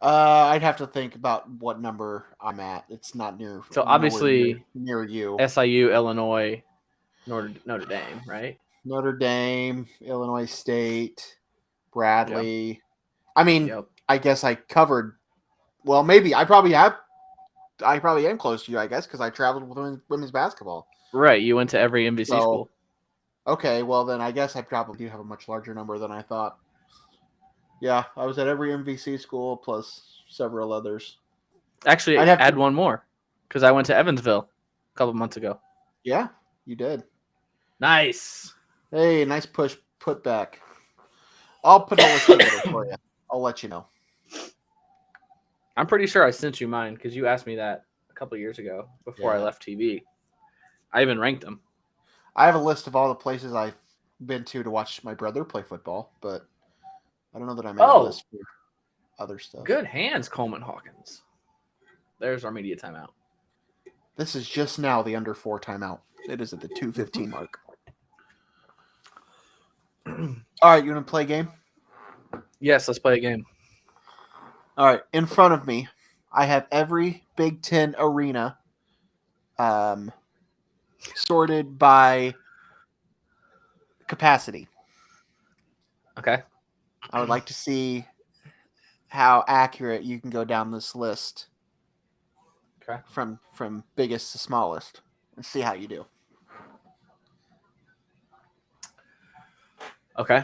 I'd have to think about what number I'm at. It's not near. So obviously near you. SIU, Illinois, Notre Dame, right? Notre Dame, Illinois State, Bradley. Yep. I mean, I guess I covered. Well, maybe I probably have. I probably am close to you, I guess, because I traveled with women's basketball. Right, you went to every MVC school. Okay, well then I guess I probably do have a much larger number than I thought. Yeah, I was at every MVC school plus several others. Actually, I'd add one more because I went to Evansville a couple months ago. Yeah, you did. Nice. Hey, nice put back. I'll put all this together for you. I'll let you know. I'm pretty sure I sent you mine because you asked me that a couple years ago before I left TV. I even ranked them. I have a list of all the places I've been to watch my brother play football, but I don't know that I made a list for other stuff. Good hands, Coleman Hawkins. There's our media timeout. This is just now the under 4 timeout. It is at the 2:15 mark. All right, you want to play a game? Yes, let's play a game. All right, in front of me, I have every Big Ten arena sorted by capacity. Okay. I would like to see how accurate you can go down this list. Okay. From biggest to smallest, and see how you do. Okay.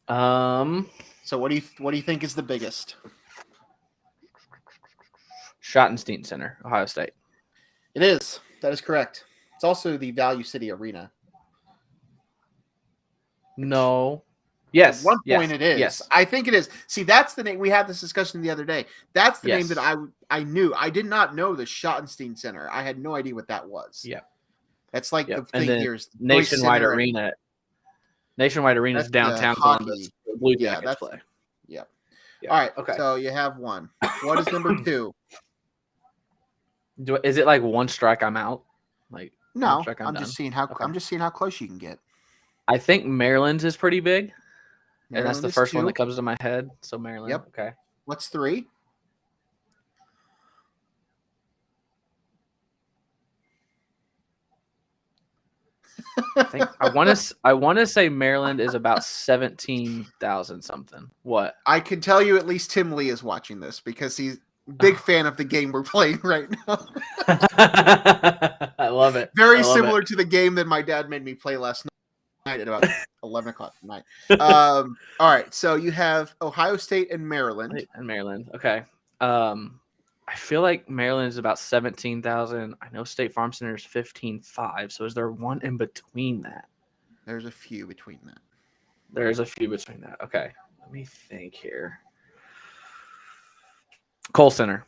So what do you think is the biggest? Schottenstein Center, Ohio State. It is. That is correct. It's also the Value City Arena. No. Yes. At one point it is. Yes. I think it is. See, that's the name. We had this discussion the other day. That's the name that I knew. I did not know the Schottenstein Center. I had no idea what that was. Yeah. That's like the thing here is Nationwide Arena. Nationwide Arena is downtown Columbus. Blue Jackets play. Yeah. All right. Okay. So you have one. What is number 2? Is it like one strike I'm out? Like no, I'm just seeing how close you can get. I think Maryland's is pretty big. And that's the first one that comes to my head. So Maryland. Yep. Okay. What's 3? I want to say Maryland is about 17,000 something. What? I can tell you at least Tim Lee is watching this because he's a big fan of the game we're playing right now. I love it. Very similar to the game that my dad made me play last night at about 11 o'clock at night. All right. So you have Ohio State and Maryland. Okay. I feel like Maryland is about 17,000. I know State Farm Center is 15,500. So is there one in between that? There's a few between that. There's a few between that. Okay. Let me think here. Kohl Center.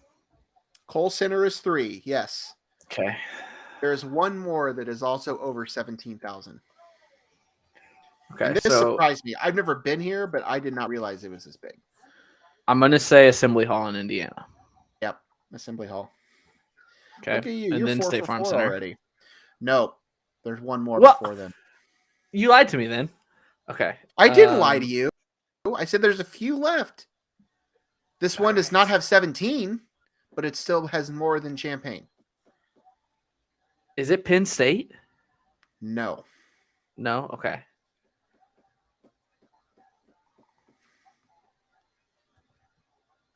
Kohl Center is 3. Yes. Okay. There's one more that is also over 17,000. Okay. And this surprised me. I've never been here, but I did not realize it was this big. I'm going to say Assembly Hall in Indiana. Yep. Assembly Hall. Okay. Look at you. And You're then 4 State for Farm 4 Center. already. No. There's one more before them. You lied to me then. Okay. I didn't lie to you. I said there's a few left. This one does not have 17, but it still has more than Champaign. Is it Penn State? No. No? Okay.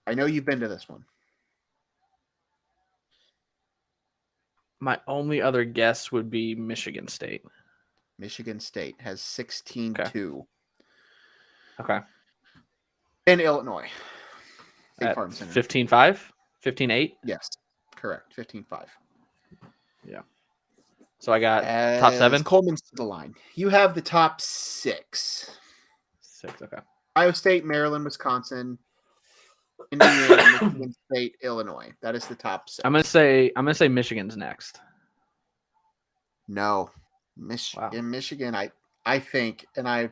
I know you've been to this one. My only other guess would be Michigan State. Michigan State has 16-2. Okay. And Illinois. State Farm Center. 15-5? 15-8? Yes. Correct. 15-5. Yeah. So I got top 7. Coleman's to the line. You have the top 6. 6. Okay. Ohio State, Maryland, Wisconsin, Indiana, Michigan State, Illinois. That is the top 6. I'm gonna say Michigan's next. No, Wow. In Michigan, I think, and I.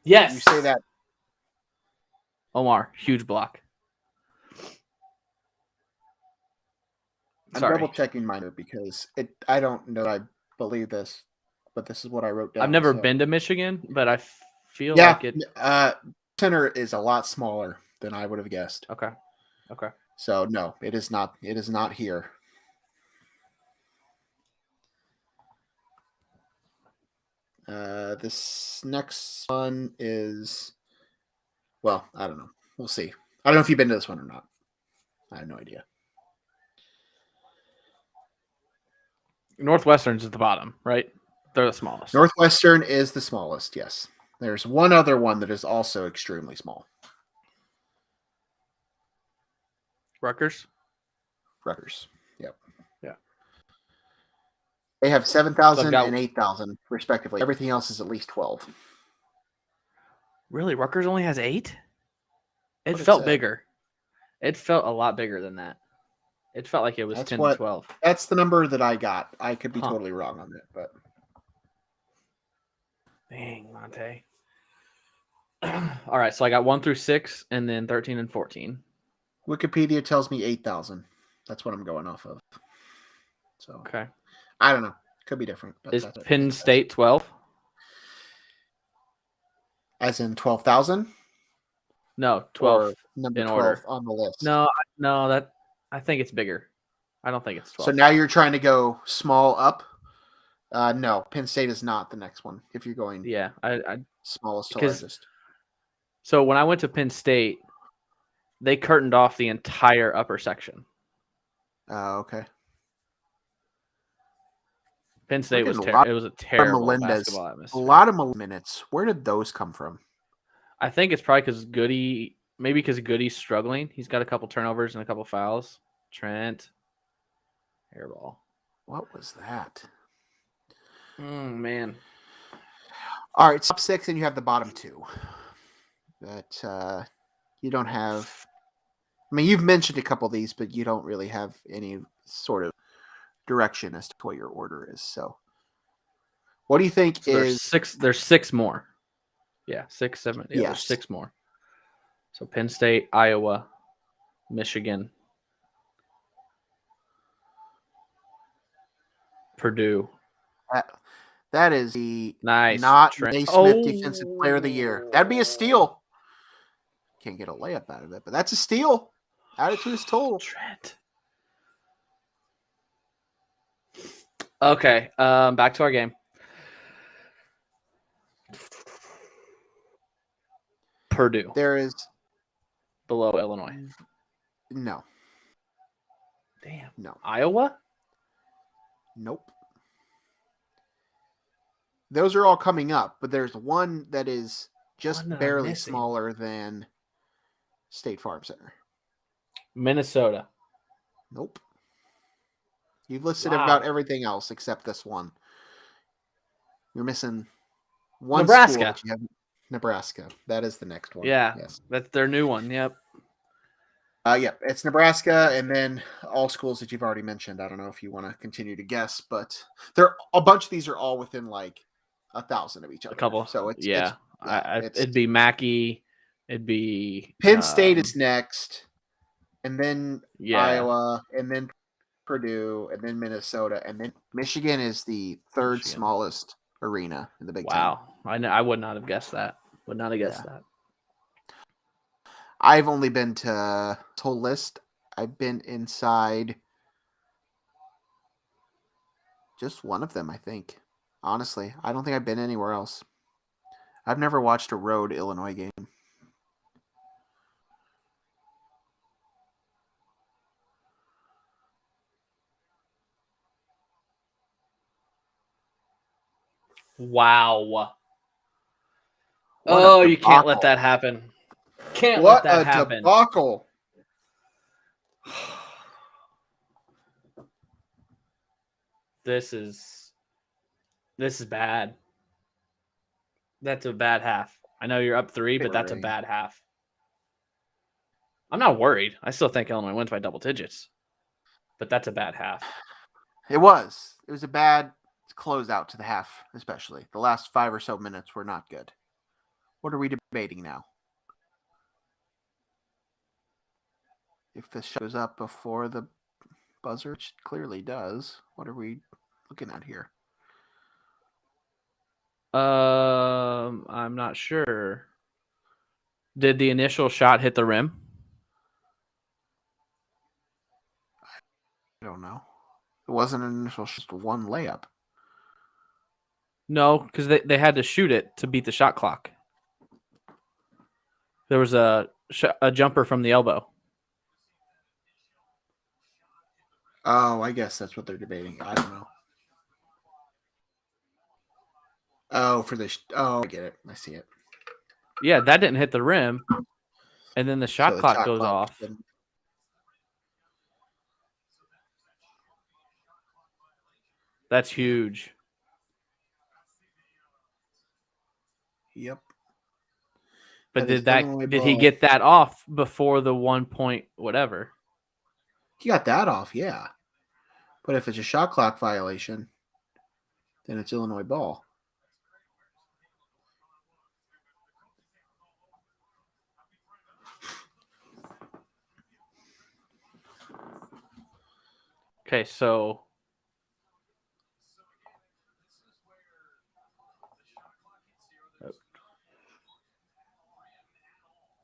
Yes. You say that. Omar, huge block. I'm Sorry. double checking mine because I don't know. I believe this, but this is what I wrote down. I've never been to Michigan, but I feel like it. Center is a lot smaller than I would have guessed. Okay. So no, it is not. It is not here. This next one is, well, I don't know. We'll see. I don't know if you've been to this one or not. I have no idea. Northwestern's at the bottom, right? They're the smallest. Northwestern is the smallest, yes. There's one other one that is also extremely small. Rutgers? Yep. Yeah. They have 7,000 got- and 8,000, respectively. Everything else is at least 12. Really? Rutgers only has 8? It What it felt said. bigger. It felt a lot bigger than that. It felt like it was 10 to 12. That's the number that I got. I could be totally wrong on it, but dang, Monte. All right, so I got 1 through 6, and then 13 and 14. Wikipedia tells me 8,000. That's what I'm going off of. So Okay. I don't know. Could be different. But Is Penn State 12? As in 12,000? No, 12. Number in 12 order. on the list. No, that I think it's bigger. I don't think it's 12. So now you're trying to go small up? No, Penn State is not the next one. If you're going, yeah, I smallest to because- largest. So when I went to Penn State, they curtained off the entire upper section. Okay. Penn State was it was a terrible basketball atmosphere. A lot of minutes. Where did those come from? I think it's probably because Goody's struggling. He's got a couple turnovers and a couple fouls. Trent, airball. What was that? Man. All right, top 6, and you have the bottom 2. That you don't have. I mean, you've mentioned a couple of these, but you don't really have any sort of direction as to what your order is. So, what do you think There's 6? There's 6 more. Yeah, 6, 7. Yeah, yes. There's 6 more. So Penn State, Iowa, Michigan, Purdue. That is the Nice. not Naismith Defensive Player of the Year. That'd be a steal. Can't get a layup out of it, but that's a steal. Add it to his total. Trent. Okay, back to our game. Purdue. There is below Illinois. No. Damn. No. Iowa? Nope. Those are all coming up, but there's one that is just barely smaller than State Farm Center. Minnesota. Nope. You've listed about everything else except this one. You're missing one. Nebraska. Nebraska. That is the next one. Yeah. Yes. That's their new one. Yep. Yep. It's Nebraska, and then all schools that you've already mentioned. I don't know if you want to continue to guess, but a bunch of these are all within like 1,000 of each other. A couple. So it's it'd be Mackey. It'd be Penn State is next, and then Iowa, and then Purdue, and then Minnesota, and then Michigan is the third smallest arena in the Big Ten. Wow, I would not have guessed that. Would not have guessed that. I've only been to this whole list. I've been inside just one of them, I think. Honestly, I don't think I've been anywhere else. I've never watched a road Illinois game. Wow. You can't let that happen. Can't let that happen. What a debacle. This is This is bad. That's a bad half. I know you're up 3, but that's a bad half. I'm not worried. I still think Illinois wins by double digits, but that's a bad half. It was a bad closeout to the half, especially. The last 5 or so minutes were not good. What are we debating now? If the shot goes up before the buzzer, which clearly does, what are we looking at here? I'm not sure. Did the initial shot hit the rim? I don't know. It wasn't an initial, just one layup. No, because they had to shoot it to beat the shot clock. There was a jumper from the elbow. Oh, I guess that's what they're debating. I don't know. Oh, I get it. I see it. Yeah, that didn't hit the rim, and then the shot clock goes off. That's huge. Yep. But did he get that off before the 1 point whatever? He got that off, yeah. But if it's a shot clock violation, then it's Illinois ball. Okay, so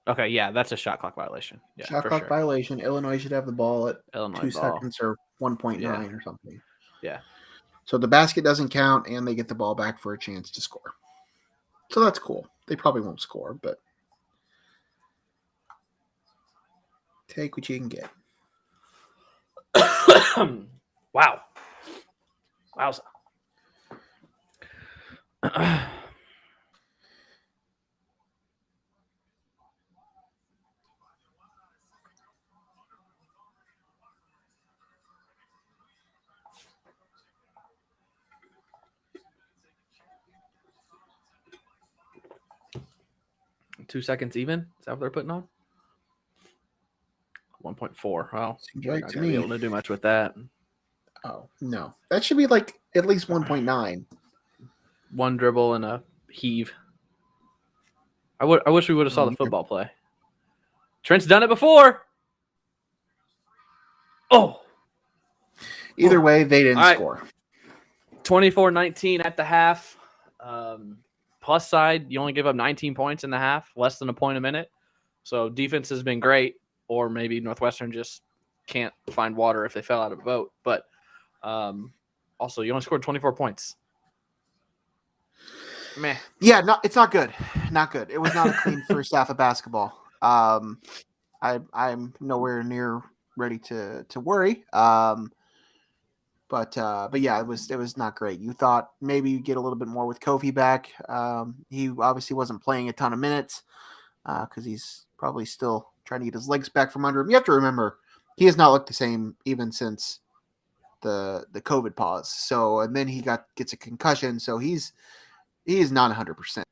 okay, yeah, that's a shot clock violation. Yeah, shot clock violation. Illinois should have the ball at 2 seconds or 1.9 or something. Yeah. So the basket doesn't count, and they get the ball back for a chance to score. So that's cool. They probably won't score, but take what you can get. Wow. Wowza. Two seconds even? Is that what they're putting on? 1.4. Wow. Seems right not to gonna me. be able to do much with that. Oh, no. That should be like at least 1.9. One dribble and a heave. I wish we would have saw the football play. Trent's done it before. Oh. Either way, they didn't score. 24-19 at the half. Plus side, you only give up 19 points in the half, less than a point a minute. So defense has been great, or maybe Northwestern just can't find water if they fell out of a boat. But also, you only scored 24 points. Meh. Yeah, it's not good. Not good. It was not a clean first half of basketball. I'm nowhere near ready to worry. But yeah, it was not great. You thought maybe you get a little bit more with Kofi back. He obviously wasn't playing a ton of minutes because he's probably still trying to get his legs back from under him. You have to remember he has not looked the same even since the COVID pause. So and then he gets a concussion, so he is not 100%.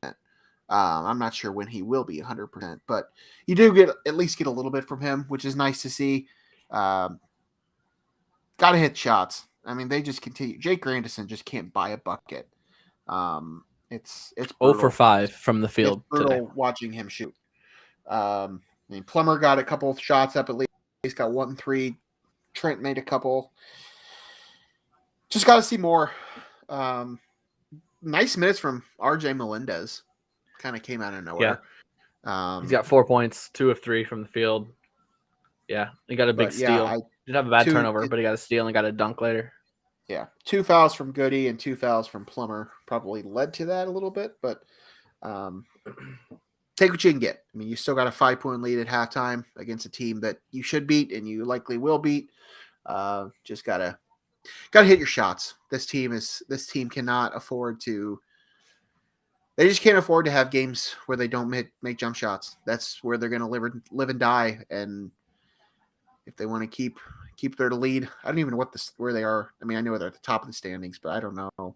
I'm not sure when he will be 100%, but you do at least get a little bit from him, which is nice to see. Got to hit shots. I mean, they just continue. Jake Grandison just can't buy a bucket. It's 0 for 5 from the field. It's brutal today. watching him shoot. I mean, Plummer got a couple of shots up at least. He's got 1-3. Trent made a couple. Just got to see more. Nice minutes from RJ Melendez. Kind of came out of nowhere. Yeah. He's got 4 points, 2 of 3 from the field. Yeah, he got a big steal. Yeah, didn't have a bad turnover, but he got a steal and got a dunk later. Yeah, 2 fouls from Goody and 2 fouls from Plummer probably led to that a little bit, but take what you can get. I mean, you still got a 5-point lead at halftime against a team that you should beat and you likely will beat. Just gotta hit your shots. This team cannot afford to. They just can't afford to have games where they don't make jump shots. That's where they're gonna live and die. And if they want to keep their lead, I don't even know where they are. I mean, I know they're at the top of the standings, but I don't know.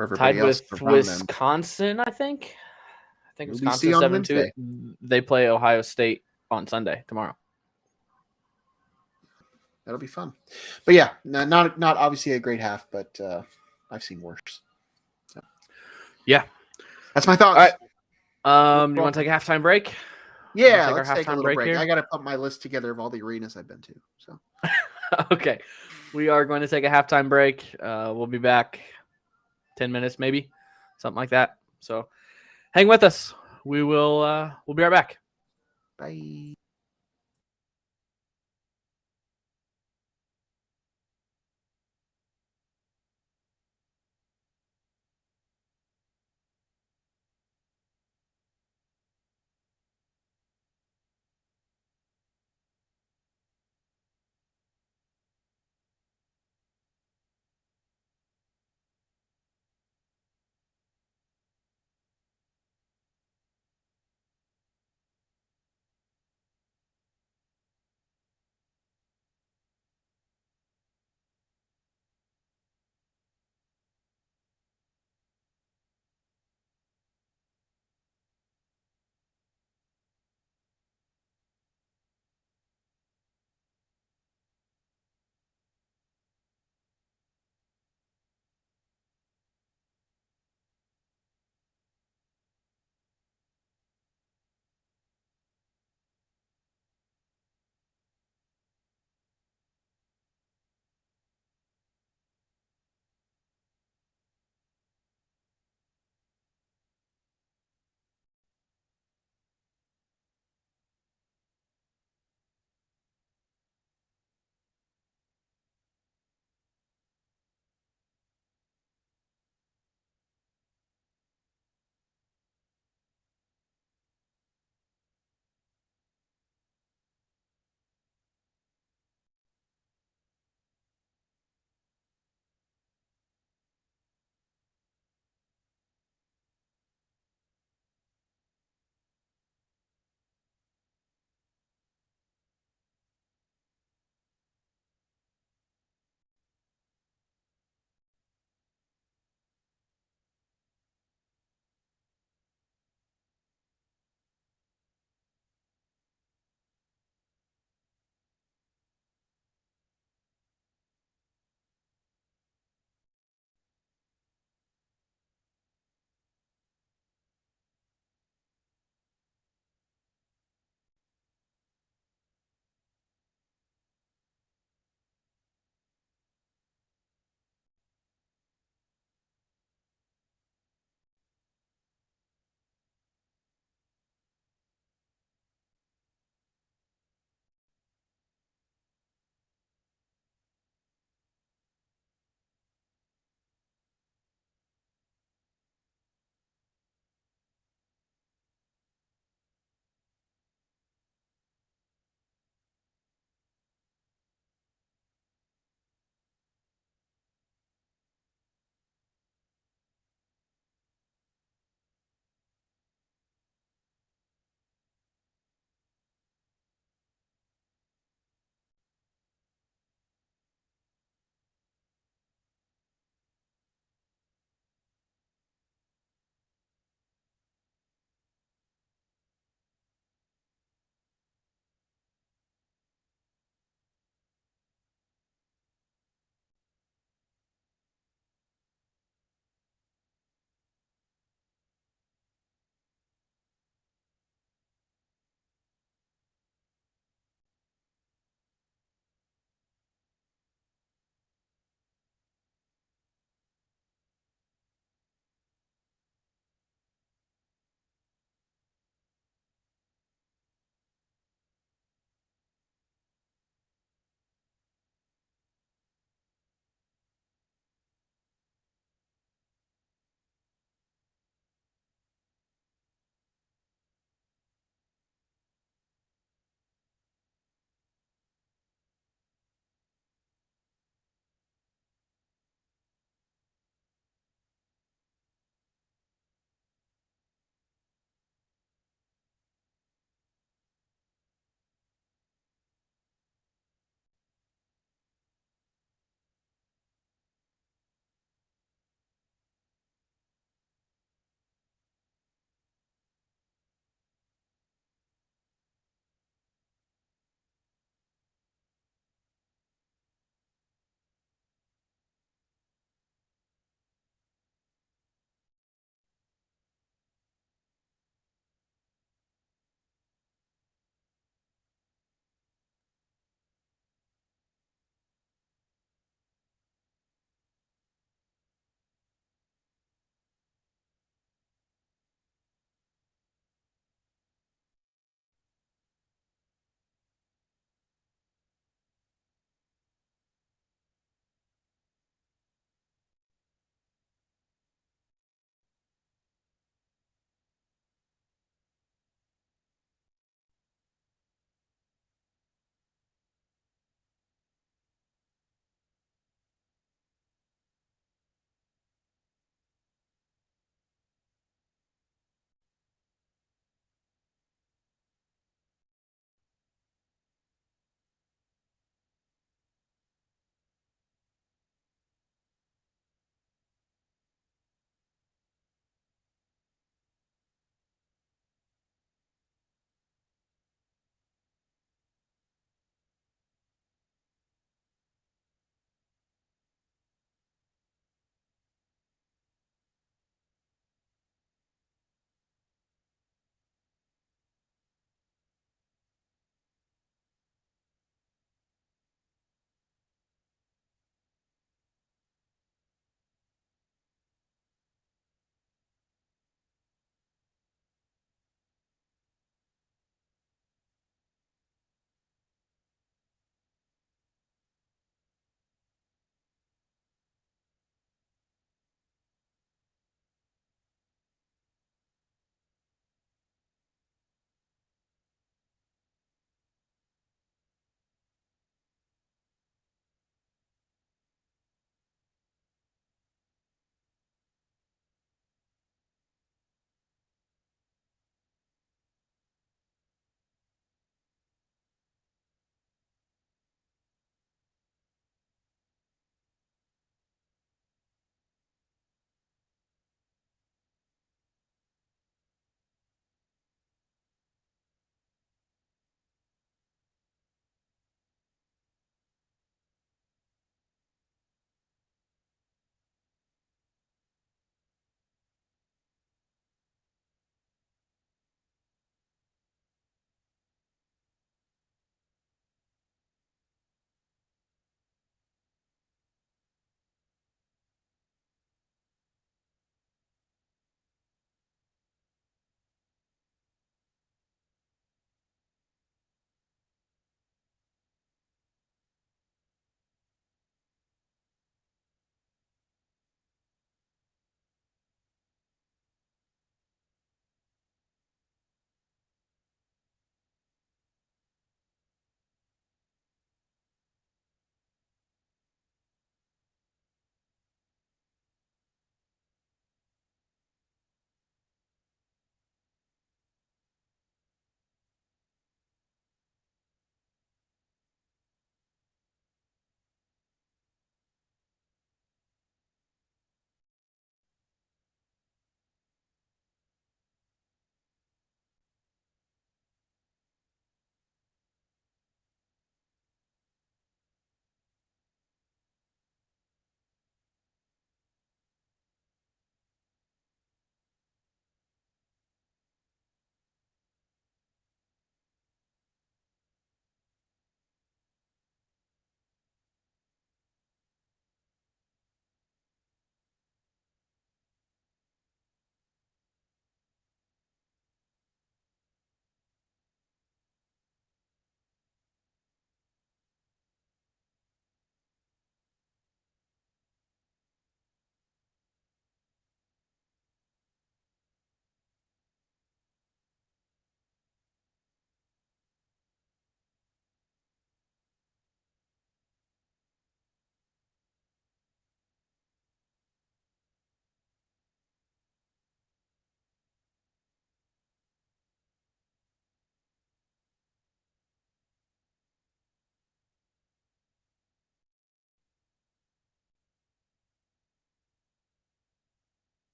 where everybody Tied else with around them. Wisconsin, I think. I think Who we see Wisconsin on 7-2. Wednesday. They play Ohio State on Sunday tomorrow. That'll be fun. But yeah, not obviously a great half, but I've seen worse. So. Yeah. That's my thoughts. All right. You want to take a halftime break? Yeah, let's take a little break. Here? I got to put my list together of all the arenas I've been to. So. Okay. We are going to take a halftime break. We'll be back 10 minutes, maybe. Something like that. So hang with us. We'll be right back. Bye.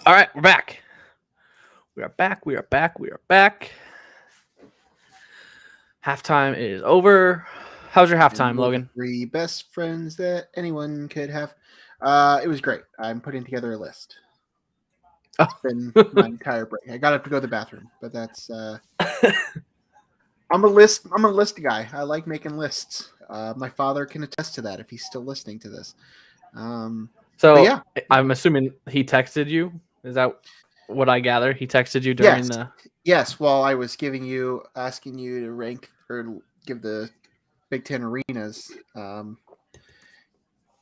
All right, we're back. We are back. We are back. We are back. Halftime is over. How's your halftime, Logan? 3 best friends that anyone could have. It was great. I'm putting together a list. It's been my entire break. I got up to go to the bathroom, but that's. I'm a list guy. I like making lists. My father can attest to that if he's still listening to this. So yeah, I'm assuming he texted you. Is that what I gather? He texted you during the. Yes, while I was asking you to rank or give the Big Ten arenas,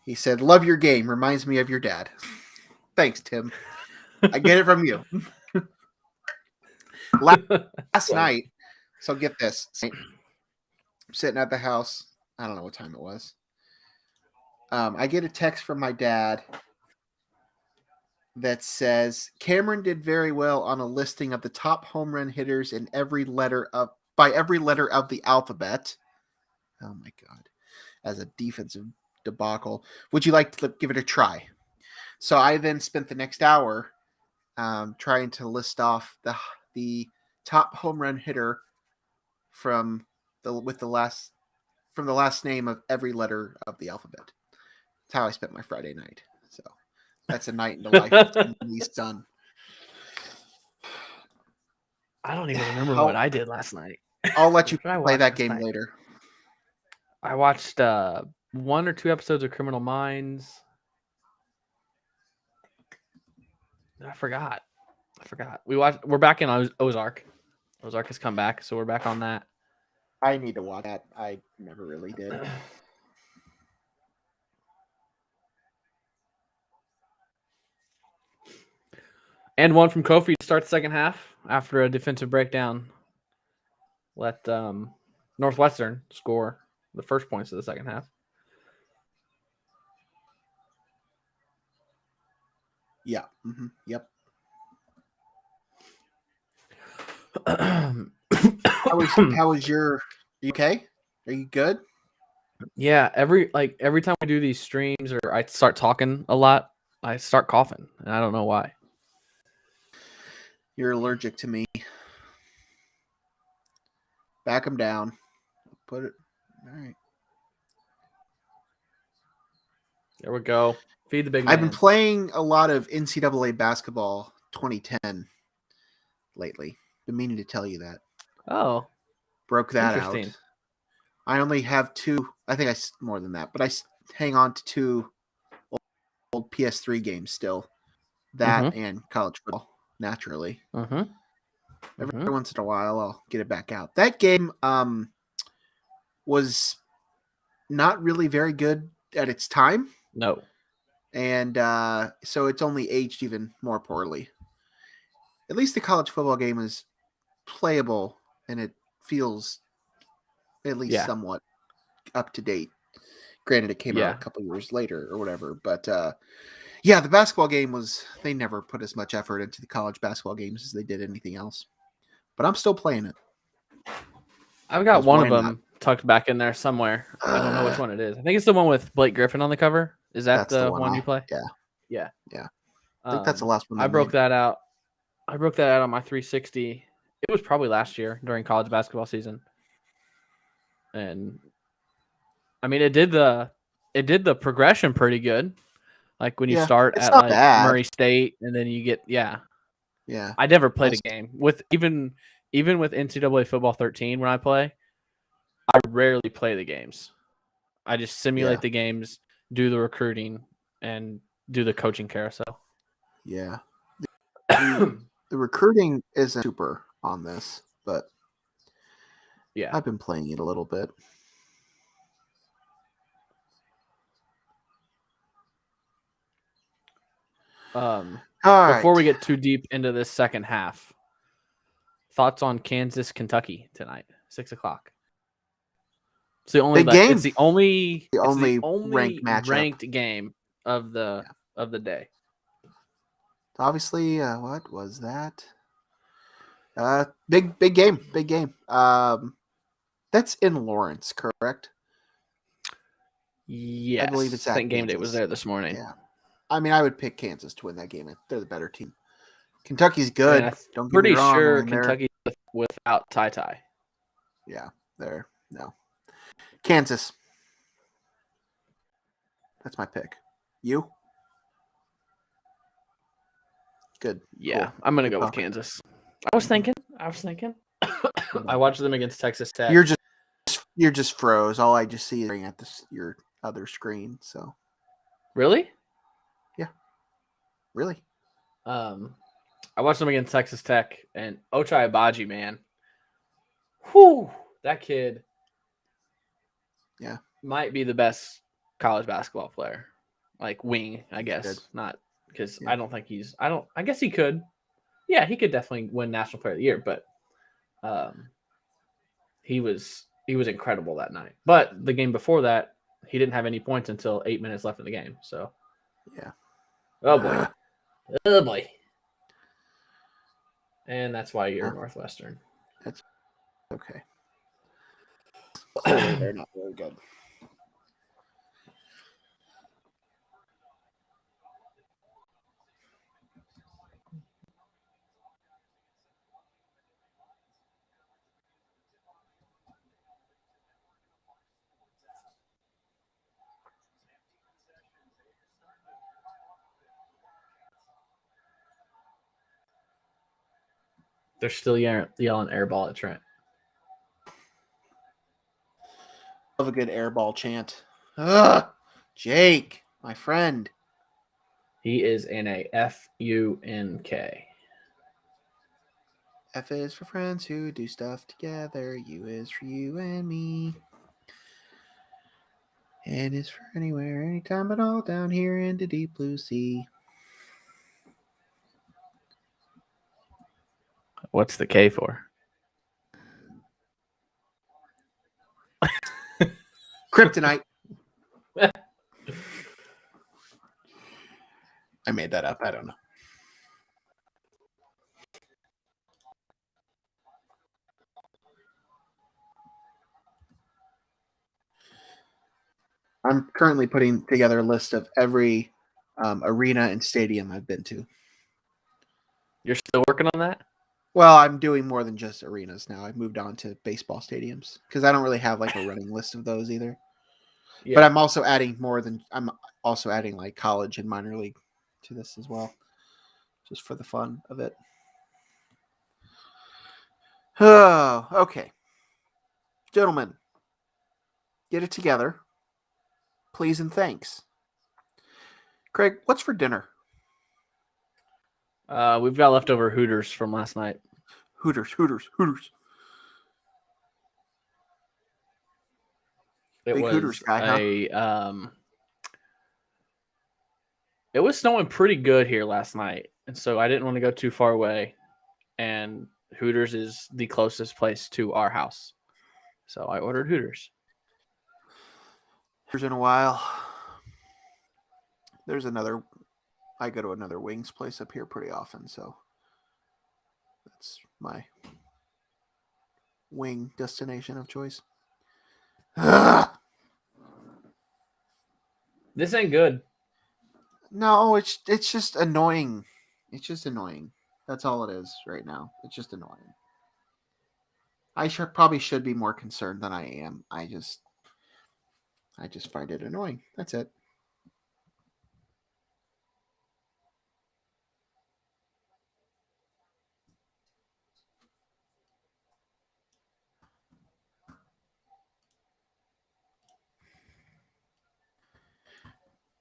he said, "Love your game. Reminds me of your dad." Thanks, Tim. I get it from you. Last night, so get this. I'm sitting at the house. I don't know what time it was. I get a text from my dad that says Cameron did very well on a listing of the top home run hitters in by every letter of the alphabet. Oh my God. As a defensive debacle. Would you like to give it a try? So I then spent the next hour trying to list off the top home run hitter from the last name of every letter of the alphabet. That's how I spent my Friday night. So that's a night in the life of Tim Lee's son. I don't even remember what I did last night. I'll let you play that game later. I watched 1 or 2 episodes of Criminal Minds. I forgot. We're back in Ozark. Ozark has come back, so we're back on that. I need to watch that. I never really did. And one from Kofi to start the second half after a defensive breakdown. Let Northwestern score the first points of the second half. Yeah. Mm-hmm. Yep. How was your? Are you okay? Are you good? Yeah. Every time we do these streams or I start talking a lot, I start coughing, and I don't know why. You're allergic to me. Back them down. Put it. All right. There we go. Feed the big man. I've been playing a lot of NCAA basketball 2010 lately. Been meaning to tell you that. Oh. Broke that out. I only have 2. I think more than that, but I hang on to 2 old PS3 games still. That and college football, naturally. Every once in a while, I'll get it back out. That game was not really very good at its time. No. And so it's only aged even more poorly. At least the college football game is playable, and it feels at least somewhat up to date. Granted, it came out a couple years later or whatever. But, the basketball game they never put as much effort into the college basketball games as they did anything else. But I'm still playing it. I've got one of them tucked back in there somewhere. I don't know which one it is. I think it's the one with Blake Griffin on the cover. Is that the one you play? Yeah. I think that's the last one. I broke that out. I broke that out on my 360. It was probably last year during college basketball season. And I mean, it did the progression pretty good. Like when you start at like Murray State and then you get Yeah. I never played a game with even with NCAA football 13 when I play. I rarely play the games. I just simulate the games, do the recruiting, and do the coaching carousel. Yeah. The recruiting isn't super on this, but I've been playing it a little bit. Before we get too deep into this second half, thoughts on Kansas, Kentucky tonight, 6:00. It's the only game. It's the only ranked game of the day. Obviously, what was that? Big game. That's in Lawrence, correct? Yes, I believe it's at Game Day was there this morning. Yeah. I mean, I would pick Kansas to win that game. They're the better team. Kentucky's good. Man, Don't get me pretty wrong. sure I mean, Kentucky's without Ty. Yeah, no. Kansas. That's my pick. You? Good. Yeah, cool. I'm gonna Good go with talk. Kansas. I was thinking. I watched them against Texas Tech. You're just froze. All I just see is at your other screen. So Really? Yeah. Really? I watched them against Texas Tech and Ochai Abaji, man. Whew, that kid. Yeah. Might be the best college basketball player. Like wing, I guess. Good. Not because I don't think I guess he could. Yeah, he could definitely win National Player of the Year, but he was incredible that night. But the game before that, he didn't have any points until 8 minutes left in the game. So yeah. Oh boy. Oh boy. And that's why you're Northwestern. That's okay. Clearly they're not very good. They're still yelling airball at Trent. Love a good airball chant. Ugh, Jake, my friend. He is in a FUNK. F is for friends who do stuff together. U is for you and me. N is for anywhere, anytime, but all down here in the deep blue sea. What's the K for? Kryptonite. I made that up. I don't know. I'm currently putting together a list of every arena and stadium I've been to. You're still working on that? Well, I'm doing more than just arenas now. I've moved on to baseball stadiums because I don't really have like a running list of those either. Yeah. But I'm also adding like college and minor league to this as well, just for the fun of it. Oh, okay. Gentlemen, get it together. Please and thanks. Craig, what's for dinner? We've got leftover Hooters from last night. Hooters. It Big was Hooters guy, huh? It was snowing pretty good here last night, and so I didn't want to go too far away. And Hooters is the closest place to our house, so I ordered Hooters. In a while. There's another. I go to another wings place up here pretty often, so that's my wing destination of choice. This ain't good. No, it's just annoying. It's just annoying. That's all it is right now. It's just annoying. I probably should be more concerned than I am. I just find it annoying. That's it.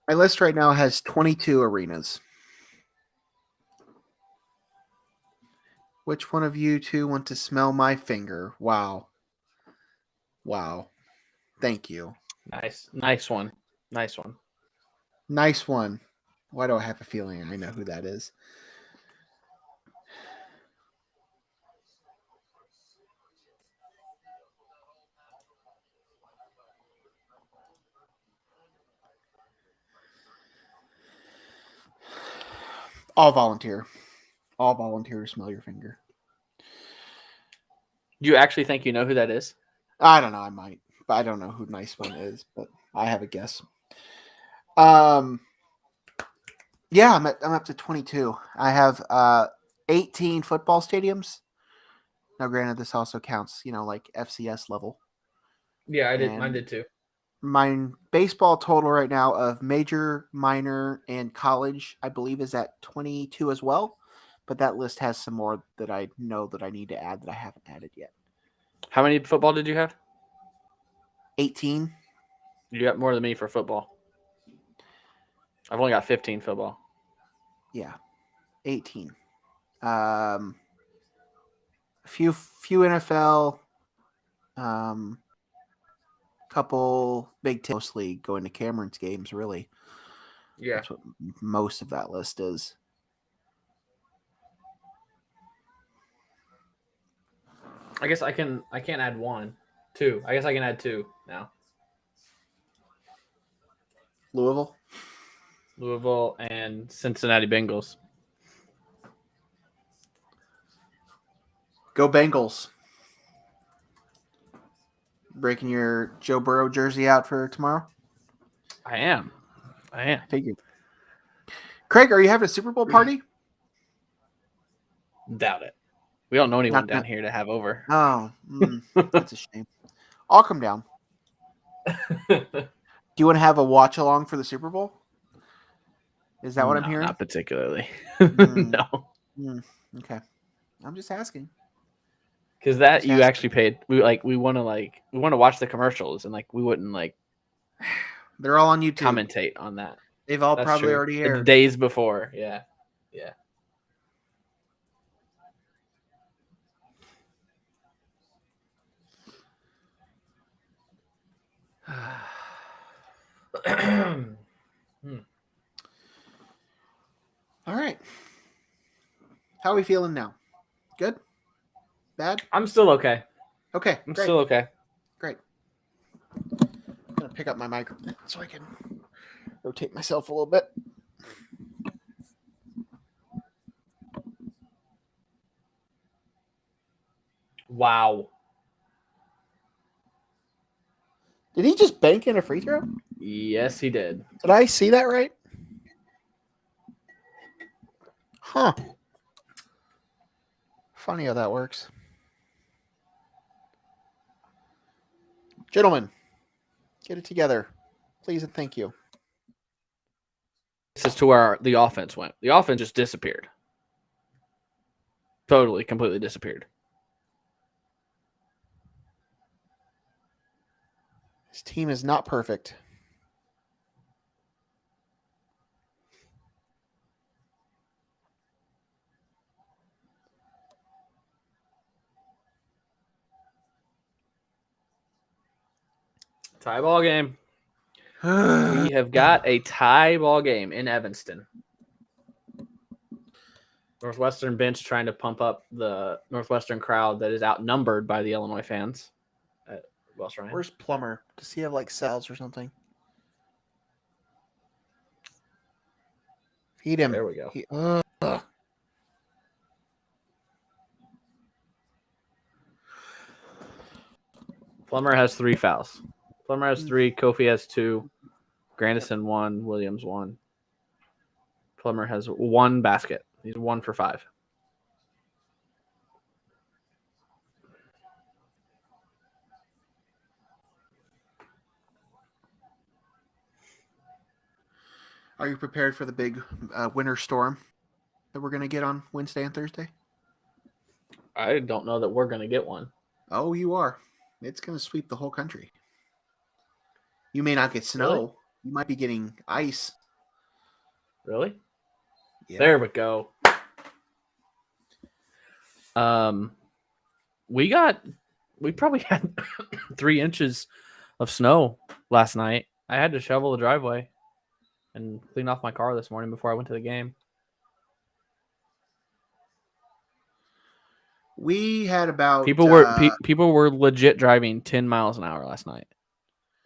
My list right now has 22 arenas. Which one of you two want to smell my finger? Wow. Thank you. Nice one. Nice one. Why do I have a feeling I know who that is? All volunteer. All volunteer to smell your finger. Do you actually think you know who that is? I don't know. I might, but I don't know who Nice One is. But I have a guess. Yeah, I'm up to 22. I have 18 football stadiums. Now, granted, this also counts, like FCS level. Yeah, And mine did too. My baseball total right now of major, minor, and college, I believe, is at 22 as well. But that list has some more that I know that I need to add that I haven't added yet. How many football did you have? 18. You got more than me for football. I've only got 15 football. Yeah, 18. Few NFL, couple Big Ten, mostly going to Cameron's games. Really, Yeah, that's what most of that list is. I guess I can't add two. I guess I can add two now. Louisville and Cincinnati Bengals. Go Bengals. Breaking your Joe Burrow jersey out for tomorrow? I am. Figured. Craig, are you having a Super Bowl party? Doubt it. We don't know anyone down here to have over. Oh, that's a shame. I'll come down. Do you want to have a watch along for the Super Bowl? Is that what I'm hearing? Not particularly. No. Okay. I'm just asking. Because that you actually paid. We want to watch the commercials and we wouldn't They're all on YouTube. Commentate on that. They've all probably already aired. The days before. Yeah. Yeah. All right. How are we feeling now? Good? Bad? I'm still okay. Okay. I'm still okay. Great. I'm going to pick up my microphone so I can rotate myself a little bit. Wow. Did he just bank in a free throw? Yes, he did. Did I see that right? Huh. Funny how that works. Gentlemen, get it together. Please and thank you. This is to where the offense went. The offense just disappeared. Totally, completely disappeared. His team is not perfect. Tie ball game. We have got a tie ball game in Evanston. Northwestern bench trying to pump up the Northwestern crowd that is outnumbered by the Illinois fans at Welsh-Ryan. Where's Plummer? Does he have cells or something? Feed him. There we go. Plummer has 3 fouls. Plummer has 3. Kofi has 2. Grandison 1. Williams 1. Plummer has 1 basket. He's 1 for 5. Are you prepared for the big winter storm that we're going to get on Wednesday and Thursday? I don't know that we're going to get one. Oh, you are. It's going to sweep the whole country. You may not get snow. Really? You might be getting ice. Really? Yeah. There we go. We probably had 3 inches of snow last night. I had to shovel the driveway and clean off my car this morning before I went to the game. We had about people were legit driving 10 miles an hour last night,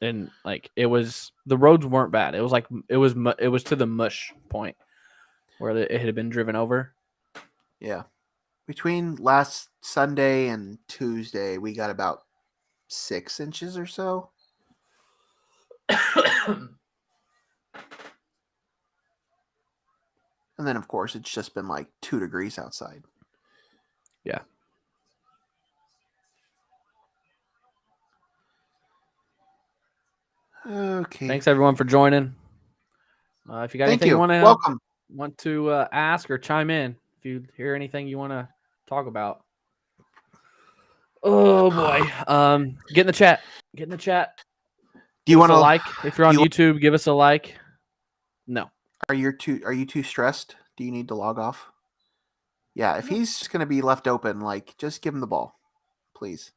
and it was, the roads weren't bad. It was it was to the mush point where it had been driven over. Yeah, between last Sunday and Tuesday, we got about 6 inches or so. And then, of course, it's just been like 2 degrees outside. Yeah. Okay. Thanks everyone for joining. If you got anything you want to ask or chime in, if you hear anything you want to talk about. Oh boy. Get in the chat. Get in the chat. Do you want a like? If you're on YouTube, give us a like. No. Are you too stressed? Do you need to log off? Yeah, if he's just going to be left open, like, just give him the ball, please.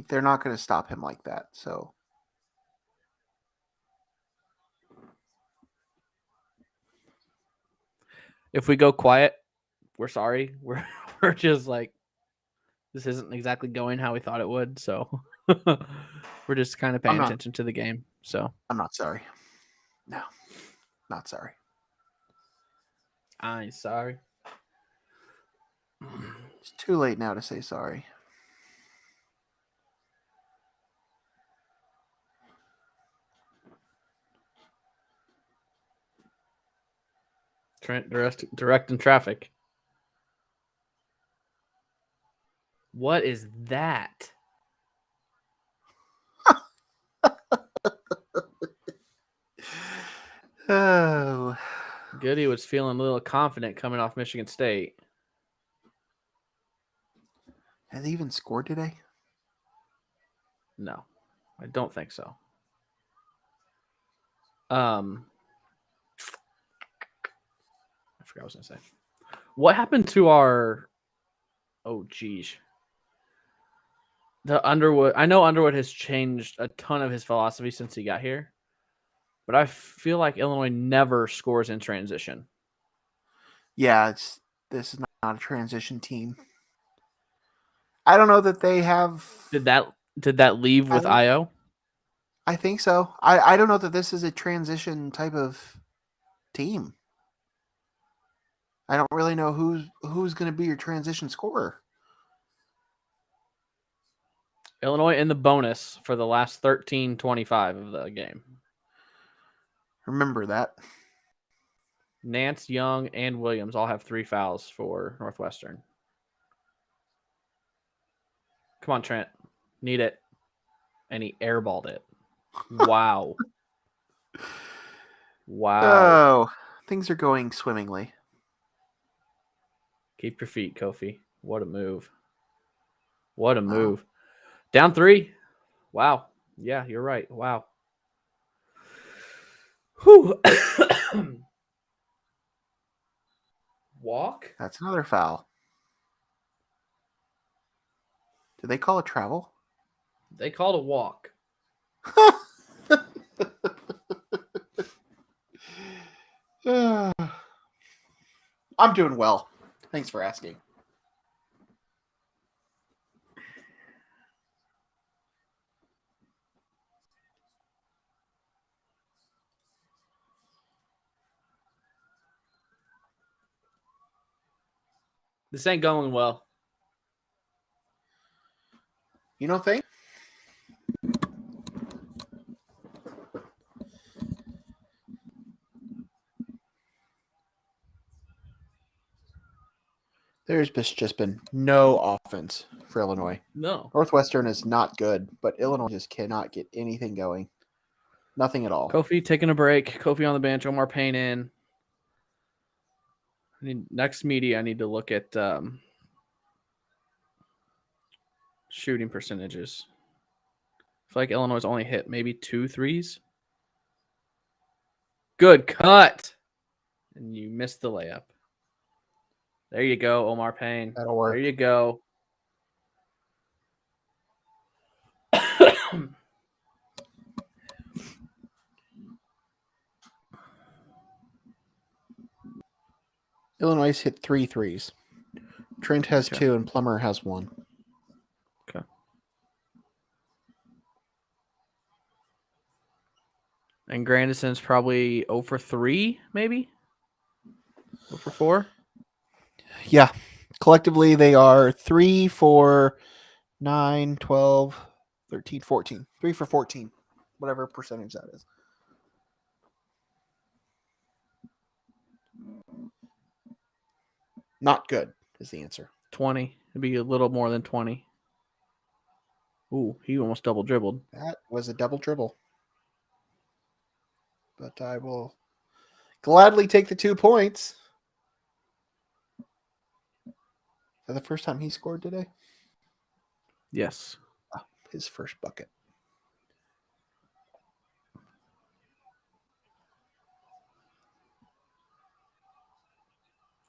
They're not going to stop him like that, so. If we go quiet, we're sorry. We're just like, this isn't exactly going how we thought it would, so we're just kind of paying attention to the game. So I'm not sorry. No, not sorry. I ain't sorry. It's too late now to say sorry. Trent directing traffic. What is that? Oh. Goody was feeling a little confident coming off Michigan State. Has he even scored today? No, I don't think so. I forgot what I was going to say. What happened to our... Oh, geez. The Underwood... I know Underwood has changed a ton of his philosophy since he got here, but I feel like Illinois never scores in transition. Yeah, this is not a transition team. I don't know that they have... Did that leave with IO? I think so. I don't know that this is a transition type of team. I don't really know who's going to be your transition scorer. Illinois in the bonus for the last 13:25 of the game. Remember that. Nance, Young, and Williams all have 3 fouls for Northwestern. Come on, Trent. Need it. And he airballed it. Wow. Oh, things are going swimmingly. Keep your feet, Kofi. What a move. What a move. Down 3. Wow. Yeah, you're right. Wow. Whew. Walk? That's another foul. Did they call a travel? They called a walk. I'm doing well. Thanks for asking. This ain't going well. You don't think? There's just been no offense for Illinois. No. Northwestern is not good, but Illinois just cannot get anything going. Nothing at all. Kofi taking a break. Kofi on the bench. Omar Payne in. Next media, I need to look at shooting percentages. I feel like Illinois only hit maybe 2 threes. Good cut. And you missed the layup. There you go, Omar Payne. That'll work. There you go. Illinois hit 3 threes. Trent has 2 and Plummer has 1. Okay. And Grandison's probably 0 for 3, maybe? 0 for 4? Yeah. Collectively, they are 3 for 9, 12, 13, 14. 3 for 14. Whatever percentage that is. Not good is the answer. 20. It'd be a little more than 20. Ooh, he almost double dribbled. That was a double dribble. But I will gladly take the 2 points. Is that the first time he scored today? Yes. His first bucket.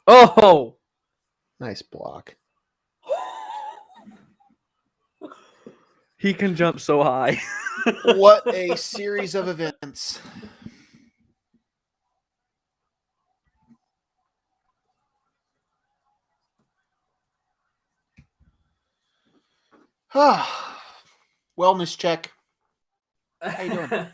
Oh! Nice block. He can jump so high. What a series of events. Wellness check. How you doing?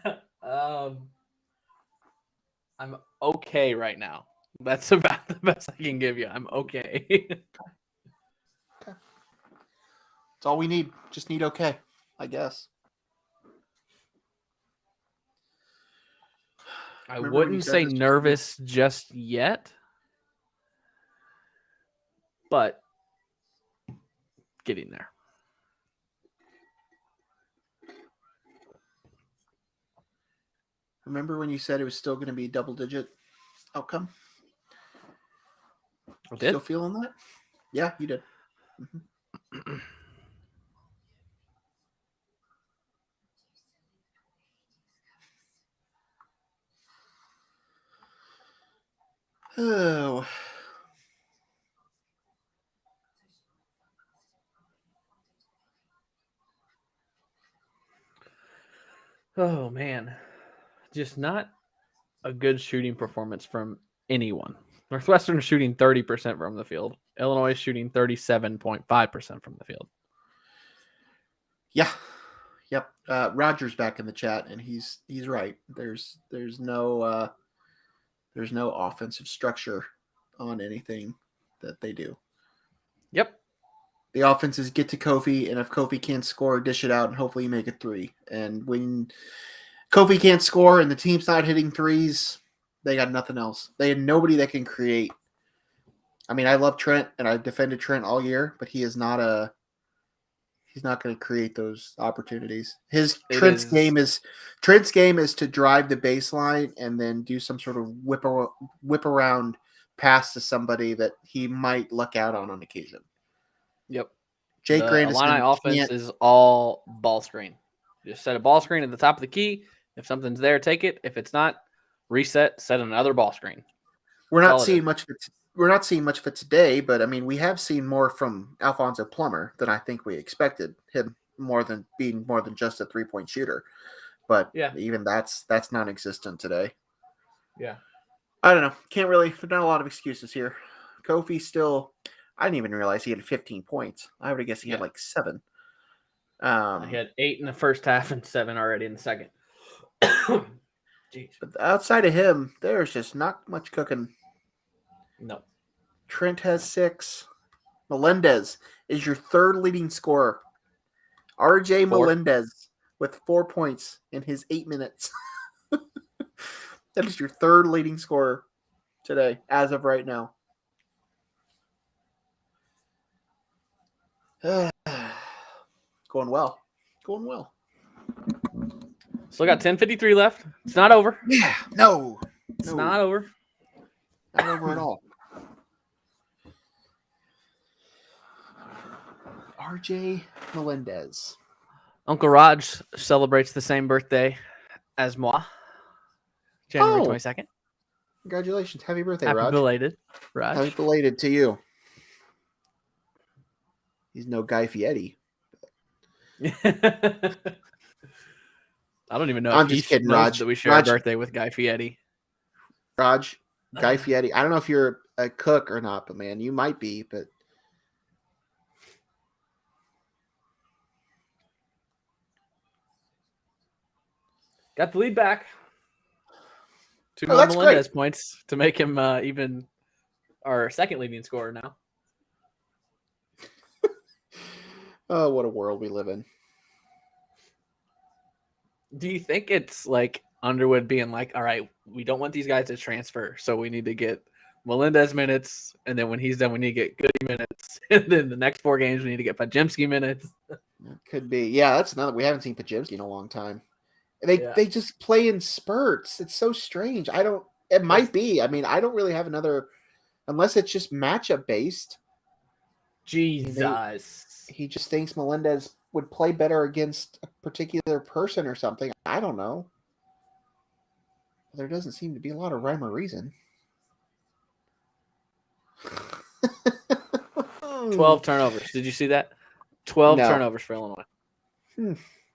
I'm okay right now. That's about the best I can give you. I'm okay. That's all we need. Just need okay, I guess. I wouldn't say nervous just yet, but getting there. Remember when you said it was still going to be double-digit outcome? Still feeling that? Yeah, you did. Mm-hmm. Oh. Oh, man. Just not a good shooting performance from anyone. Northwestern is shooting 30% from the field. Illinois is shooting 37.5% from the field. Yeah. Yep. Roger's back in the chat, and he's right. There's no offensive structure on anything that they do. Yep. The offenses get to Kofi, and if Kofi can't score, dish it out, and hopefully you make it 3. And when Kofi can't score and the team's not hitting threes, they got nothing else. They had nobody that can create. I mean, I love Trent, and I defended Trent all year, but he is not he's not going to create those opportunities. Trent's game is to drive the baseline and then do some sort of whip around pass to somebody that he might luck out on occasion. Yep. Jake Grandison Illini offense is all ball screen. Just set a ball screen at the top of the key. If something's there, take it. If it's not, reset, set another ball screen. We're not seeing much of it. We're not seeing much of it today, but I mean, we have seen more from Alfonso Plummer than I think we expected. Him being more than just a 3-point shooter. But even that's non-existent today. Yeah. I don't know. Can't really. There's not a lot of excuses here. Kofi still. I didn't even realize he had 15 points. I would have guessed he had like 7. He had 8 in the first half and 7 already in the second. Jeez. But outside of him, there's just not much cooking. No. Trent has 6. Melendez is your 3rd leading scorer. RJ Melendez with 4 points in his 8 minutes. That is your 3rd leading scorer today, as of right now. Going well. Still got 10:53 left. It's not over. Yeah, no. It's not over. Not over at all. RJ Melendez. Uncle Raj celebrates the same birthday as moi. January 22nd. Congratulations. Happy birthday, Happy Raj. Belated, Raj. Happy belated to you. He's no Guy Fieri. I don't even know I'm if he just kidding, knows Raj. that we share a birthday with Guy Fieri. Raj, Guy Fieri. I don't know if you're a cook or not, but man, you might be. But got the lead back. 2 more Melendez points to make him even our 2nd leading scorer now. Oh, what a world we live in. Do you think it's like Underwood being like, all right, we don't want these guys to transfer, so we need to get Melendez minutes, and then when he's done, we need to get Goody minutes, and then the next 4 games we need to get Pajemski minutes. That could be. Yeah, that's another. We haven't seen Pajemski in a long time. They just play in spurts. It's so strange. I don't. It might be. I mean, I don't really have another, unless it's just matchup based. Jesus. He just thinks Melendez would play better against a particular person or something. I don't know. There doesn't seem to be a lot of rhyme or reason. 12 turnovers. Did you see that? 12 turnovers for Illinois.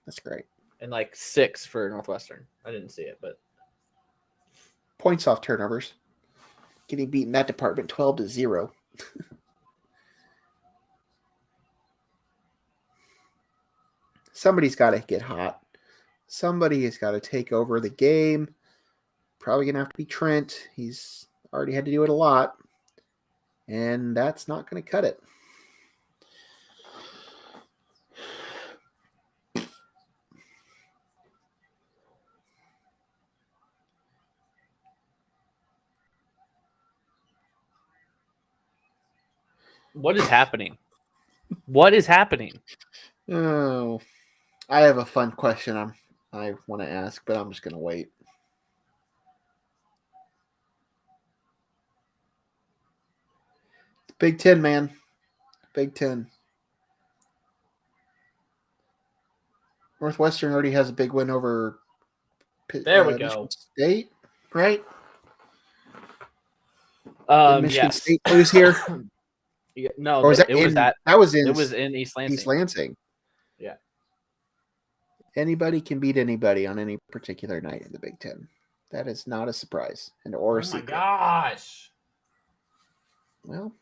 That's great. And like 6 for Northwestern. I didn't see it, but points off turnovers. Getting beat in that department 12-0. Somebody's got to get hot. Somebody has got to take over the game. Probably going to have to be Trent. He's already had to do it a lot. And that's not going to cut it. what is happening? What is happening? Oh, I have a fun question I want to ask, but I'm just going to wait. Big Ten, man. Big Ten. Northwestern already has a big win over there we go. Michigan State, right? Did Michigan State lose here? No, or was that was in East Lansing. East Lansing. Yeah. Anybody can beat anybody on any particular night in the Big Ten. That is not a surprise or a secret. Oh my gosh. Well,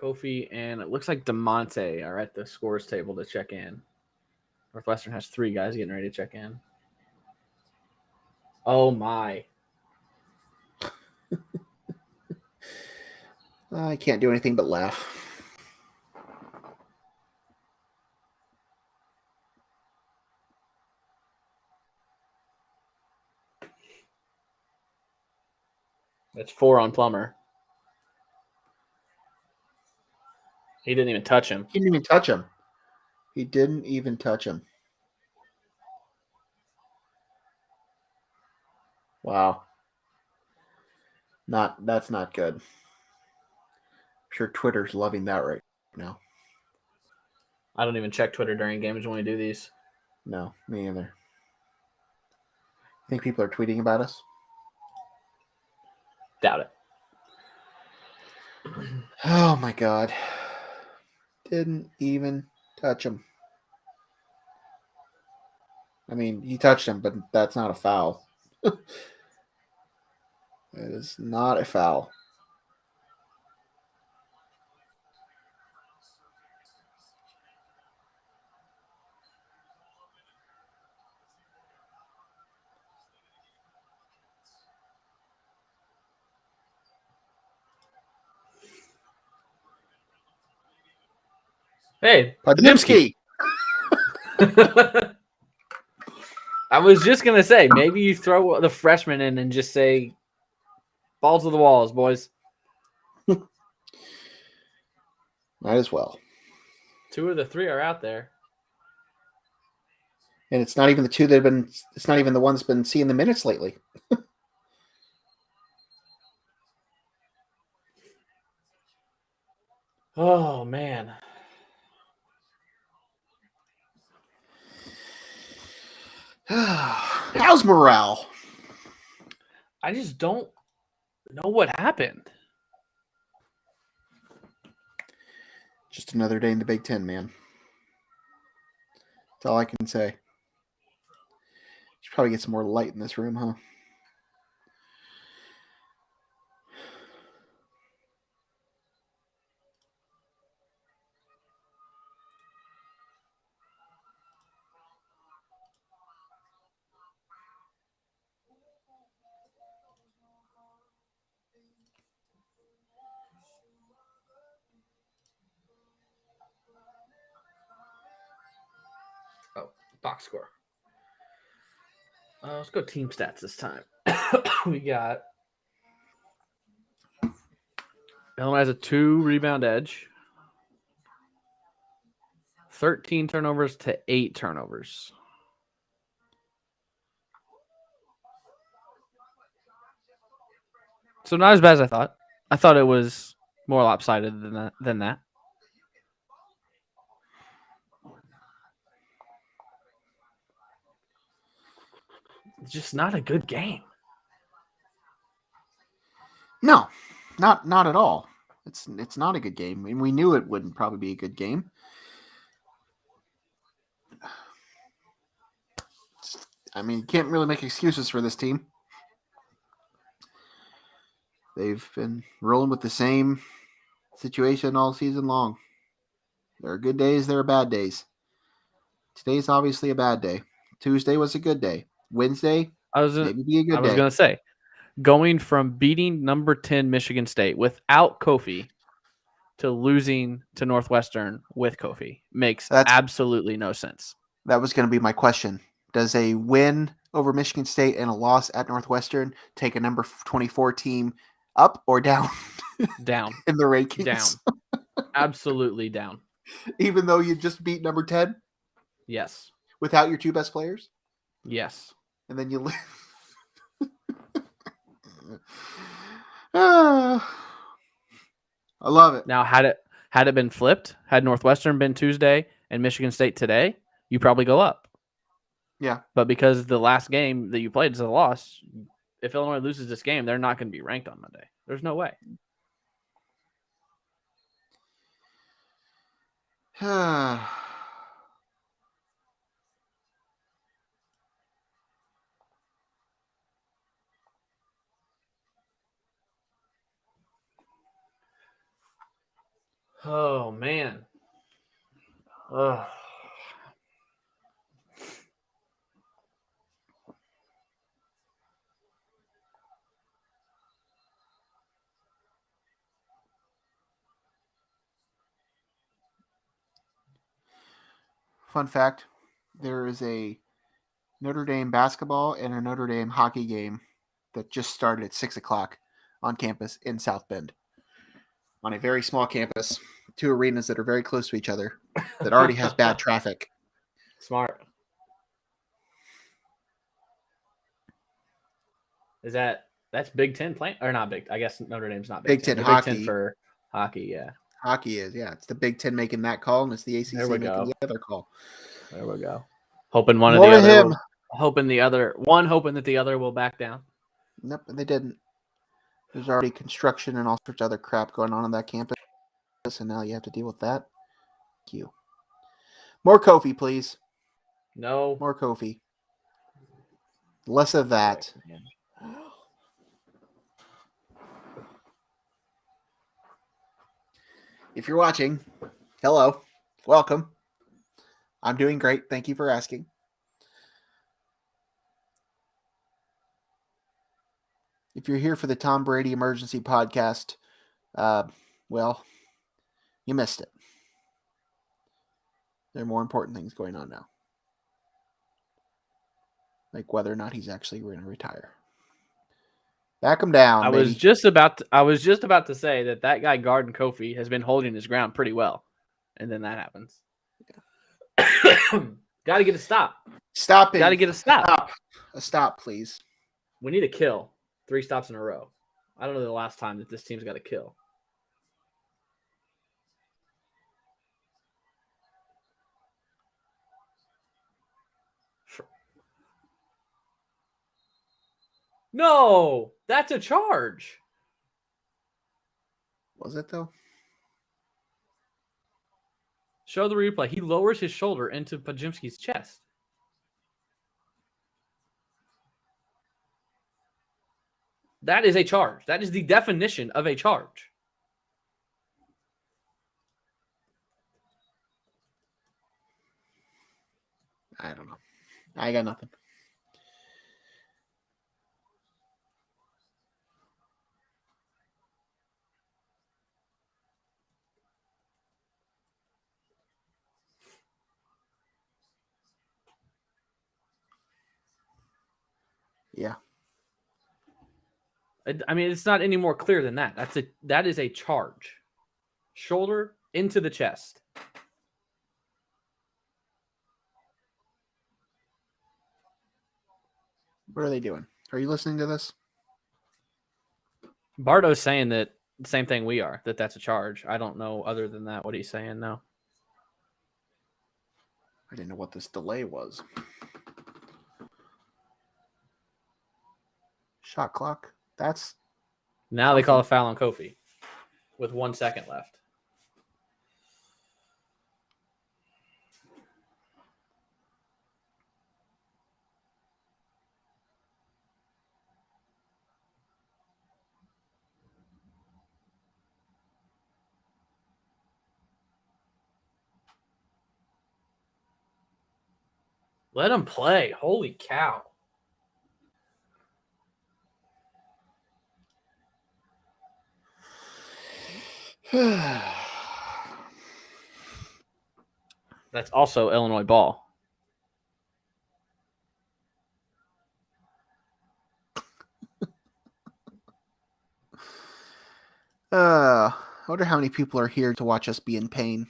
Kofi and it looks like DeMonte are at the scores table to check in. Northwestern has 3 guys getting ready to check in. Oh my. I can't do anything but laugh. That's 4 on Plummer. He didn't even touch him. He didn't even touch him. He didn't even touch him. Wow. That's not good. I'm sure Twitter's loving that right now. I don't even check Twitter during games when we do these. No, me either. Think people are tweeting about us? Doubt it. Oh my God. Didn't even touch him. I mean, he touched him, but that's not a foul. It is not a foul. Hey, Pajemski. I was just going to say, maybe you throw the freshman in and just say, balls to the walls, boys. Might as well. 2 of the 3 are out there. And it's not even the 2 that have been, it's not even the ones been seeing the minutes lately. Oh, man. How's morale? I just don't know what happened. Just another day in the Big Ten, man. That's all I can say. Should probably get some more light in this room, huh? Oh, box score. Let's go team stats this time. We got Illinois has a 2 rebound edge, 13 turnovers to 8 turnovers. So not as bad as I thought. I thought it was more lopsided than that. It's just not a good game. No, not at all. It's not a good game. I mean, we knew it wouldn't probably be a good game. I mean, you can't really make excuses for this team. They've been rolling with the same situation all season long. There are good days, there are bad days. Today's obviously a bad day. Tuesday was a good day. Wednesday, maybe be a good day. I was going to say, going from beating number 10 Michigan State without Kofi to losing to Northwestern with Kofi makes absolutely no sense. That was going to be my question. Does a win over Michigan State and a loss at Northwestern take a number 24 team up or down? Down. In the rankings? Down. Absolutely down. Even though you just beat number 10? Yes. Without your 2 best players? Yes. And then you I love it. Now, had it been flipped, had Northwestern been Tuesday and Michigan State today, you probably go up. Yeah. But because the last game that you played is a loss, if Illinois loses this game, they're not going to be ranked on Monday. There's no way. Oh, man. Ugh. Fun fact, there is a Notre Dame basketball and a Notre Dame hockey game that just started at 6 o'clock on campus in South Bend. On a very small campus, 2 arenas that are very close to each other that already has bad traffic. Smart. That's Big Ten playing or not big? I guess Notre Dame's not Big Ten. They're hockey. Big Ten for hockey, yeah. Hockey is, yeah. It's the Big Ten making that call, and it's the ACC making the other call. There we go. Hoping one or the other. Hoping that the other will back down. Nope, and they didn't. There's already construction and all sorts of other crap going on that campus, and now you have to deal with that. Thank you. More Kofi, please. No. More Kofi. Less of that. If you're watching, hello. Welcome. I'm doing great. Thank you for asking. If you're here for the Tom Brady Emergency Podcast, well, you missed it. There are more important things going on now. Like whether or not he's actually going to retire. Back him down, I was just about to say that guy guarding Kofi has been holding his ground pretty well. And then that happens. Yeah. Got to get a stop. Stop it. Got to get a stop. A stop, please. We need a kill. 3 stops in a row. I don't know the last time that this team's got a kill. No, that's a charge. Was it though? Show the replay. He lowers his shoulder into Pajimski's chest. That is a charge. That is the definition of a charge. I don't know. I got nothing. Yeah. I mean, it's not any more clear than that. That is a charge. Shoulder into the chest. What are they doing? Are you listening to this? Bardo's saying that the same thing we are, that's a charge. I don't know other than that what he's saying now. I didn't know what this delay was. Shot clock. That's now they call a foul on Kofi with 1 second left. Let him play. Holy cow. That's also Illinois ball. I wonder how many people are here to watch us be in pain.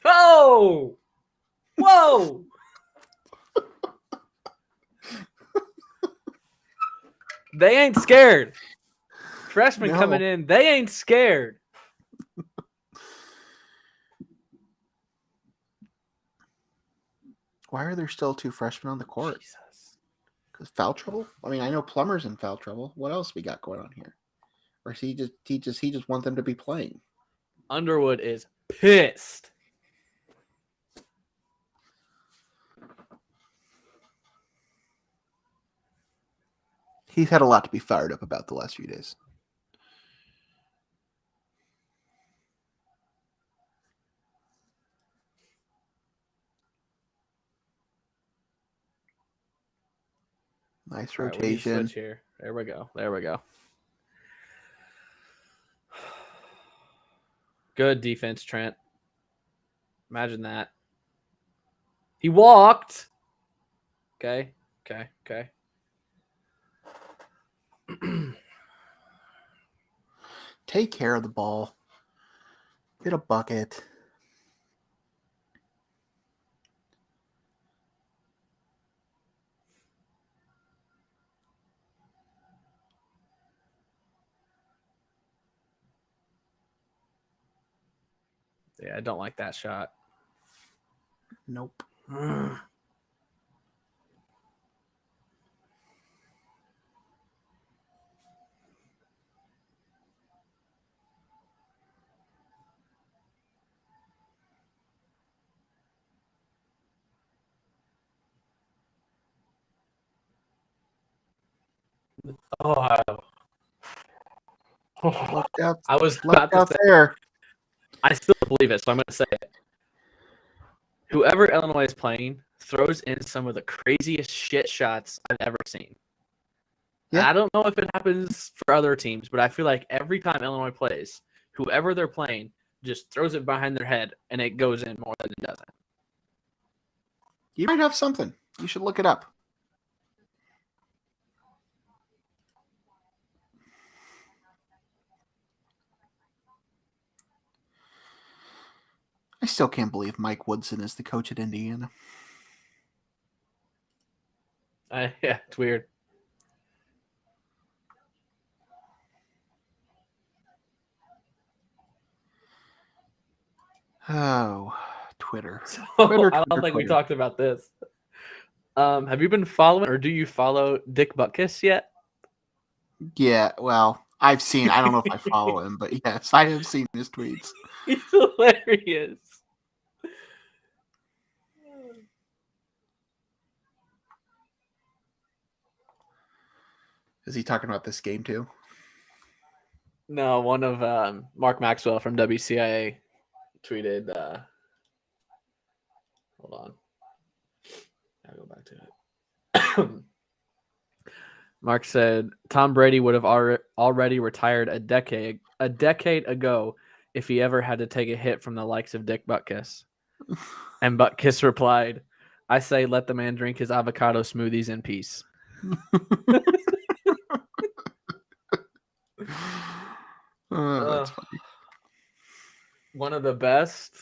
Oh! Whoa! They ain't scared. Freshmen coming in, they ain't scared. Why are there still 2 freshmen on the court? Jesus. Because foul trouble? I mean, I know Plummer's in foul trouble. What else we got going on here? Or he just want them to be playing? Underwood is pissed. He's had a lot to be fired up about the last few days. Nice rotation. Right, switch here. There we go. Good defense, Trent. Imagine that. He walked. Okay. Take care of the ball. Get a bucket. Yeah, I don't like that shot. Nope. Oh, Look out! I was look about to out say, there. I still believe it, so I'm going to say it. Whoever Illinois is playing throws in some of the craziest shit shots I've ever seen. Yeah. I don't know if it happens for other teams, but I feel like every time Illinois plays, whoever they're playing just throws it behind their head and it goes in more than it doesn't. You might have something. You should look it up. I still can't believe Mike Woodson is the coach at Indiana. Yeah, it's weird. Oh, Twitter. So, Twitter, I don't think Twitter. we talked about this. Have you been following, or do you follow Dick Butkus yet? Yeah, well, I've seen. I don't know if I follow him, but yes, I have seen his tweets. He's hilarious. Is he talking about this game too? No, one of Mark Maxwell from WCIA tweeted. Hold on, I'll go back to it. Mark said Tom Brady would have already retired a decade ago if he ever had to take a hit from the likes of Dick Butkus. And Butkus replied, "I say let the man drink his avocado smoothies in peace." That's funny. One of the best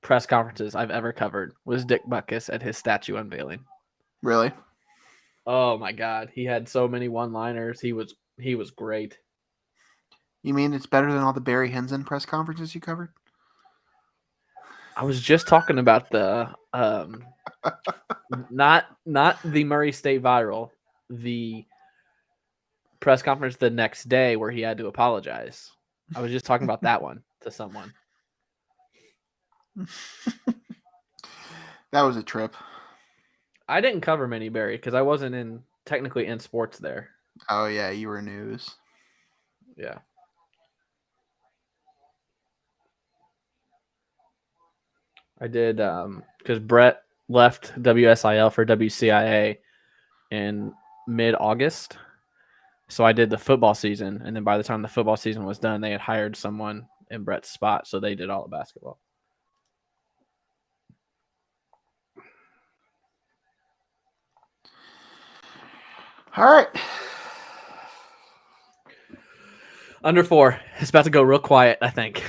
press conferences I've ever covered was Dick Butkus at his statue unveiling. Really? Oh my God, he had so many one-liners. He was great. You mean it's better than all the Barry Henson press conferences you covered? I was just talking about the not the Murray State viral, the press conference the next day where he had to apologize. I was just talking about that one to someone. That was a trip. I didn't cover many Barry because I wasn't technically in sports there. Oh yeah, you were news. Yeah. I did because Brett left WSIL for WCIA in mid-August. So I did the football season, and then by the time the football season was done, they had hired someone in Brett's spot, so they did all the basketball. All right. Under 4. It's about to go real quiet, I think.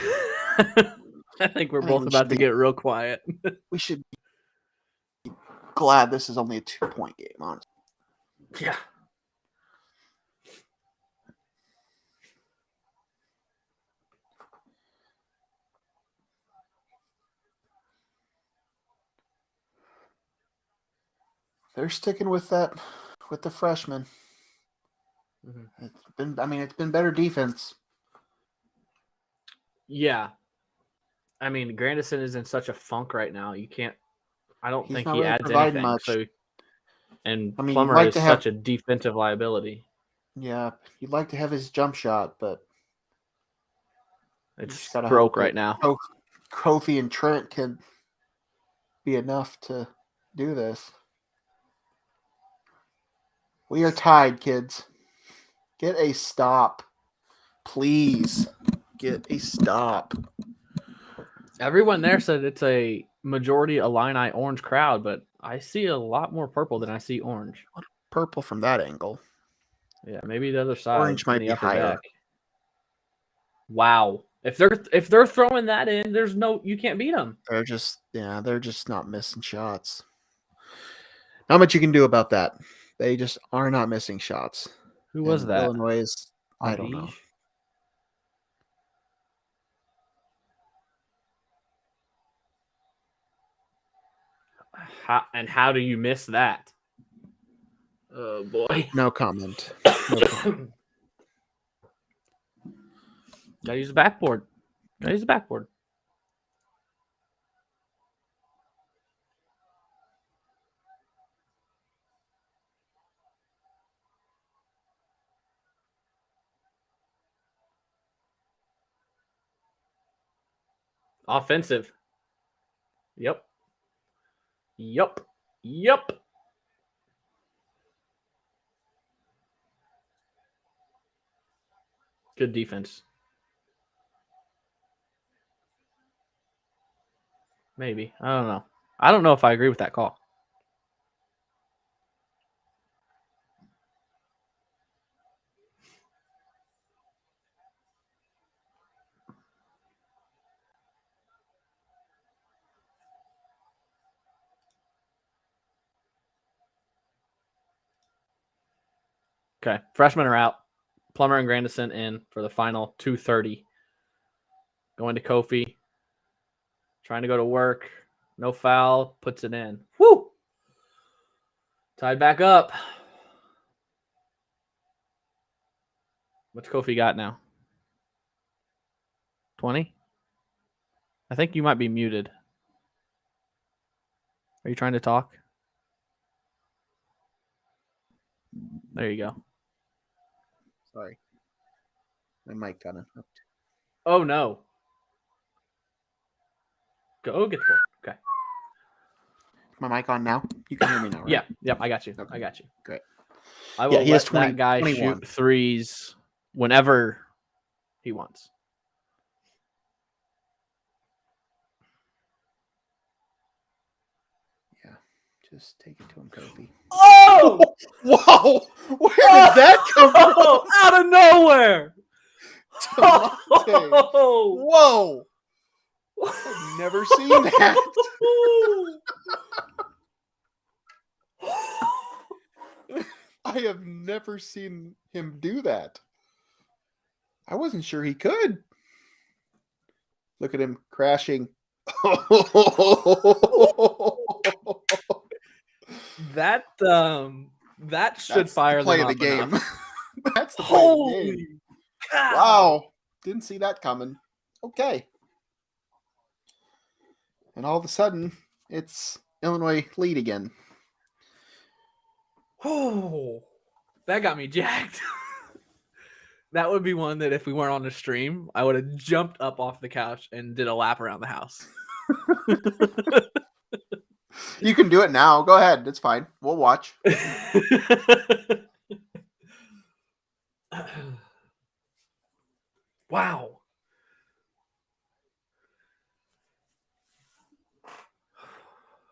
I think we're both about to get real quiet. We should be glad this is only a 2-point game, honestly. Yeah. They're sticking with that, with the freshmen. Mm-hmm. It's been better defense. Yeah. I mean, Grandison is in such a funk right now. I don't think he adds anything. Much. So, and Plummer is such a defensive liability. Yeah, you'd like to have his jump shot, but it's broke right now. Kofi and Trent can be enough to do this. We are tied, kids. Get a stop. Please. Get a stop. Everyone there said it's a majority Illini orange crowd, but I see a lot more purple than I see orange. Purple from that angle. Yeah, maybe the other side. Orange might be higher. Deck. Wow. If they're throwing that in, you can't beat them. They're just not missing shots. Not much you can do about that. They just are not missing shots. Who was that? Illinois I don't know. How do you miss that? Oh boy. No comment. Gotta use the backboard. Offensive. Yep. Good defense. Maybe. I don't know. I don't know if I agree with that call. Okay. Freshmen are out. Plummer and Grandison in for the final 2:30. Going to Kofi. Trying to go to work. No foul. Puts it in. Woo! Tied back up. What's Kofi got now? 20? I think you might be muted. Are you trying to talk? There you go. Sorry. My mic got interrupted. Oh, no. Go get the board. Okay. my mic on now? You can hear me now, right? Yeah. Yep. I got you. Okay. I got you. Great. I will he has let 20, that guy 21. shoot threes whenever he wants. Yeah. Just take it to him, Kofi. Oh! Whoa! Where did that come from? Out of nowhere! Oh! Whoa! I've never seen that. I have never seen him do that. I wasn't sure he could. Look at him crashing. That should That's fire the play them of the up game. enough. That's the play of the Holy game. cow. Wow. Didn't see that coming. Okay. And all of a sudden, it's Illinois lead again. Oh, that got me jacked. That would be one that if we weren't on the stream, I would have jumped up off the couch and did a lap around the house. You can do it now. Go ahead. It's fine. We'll watch. Wow.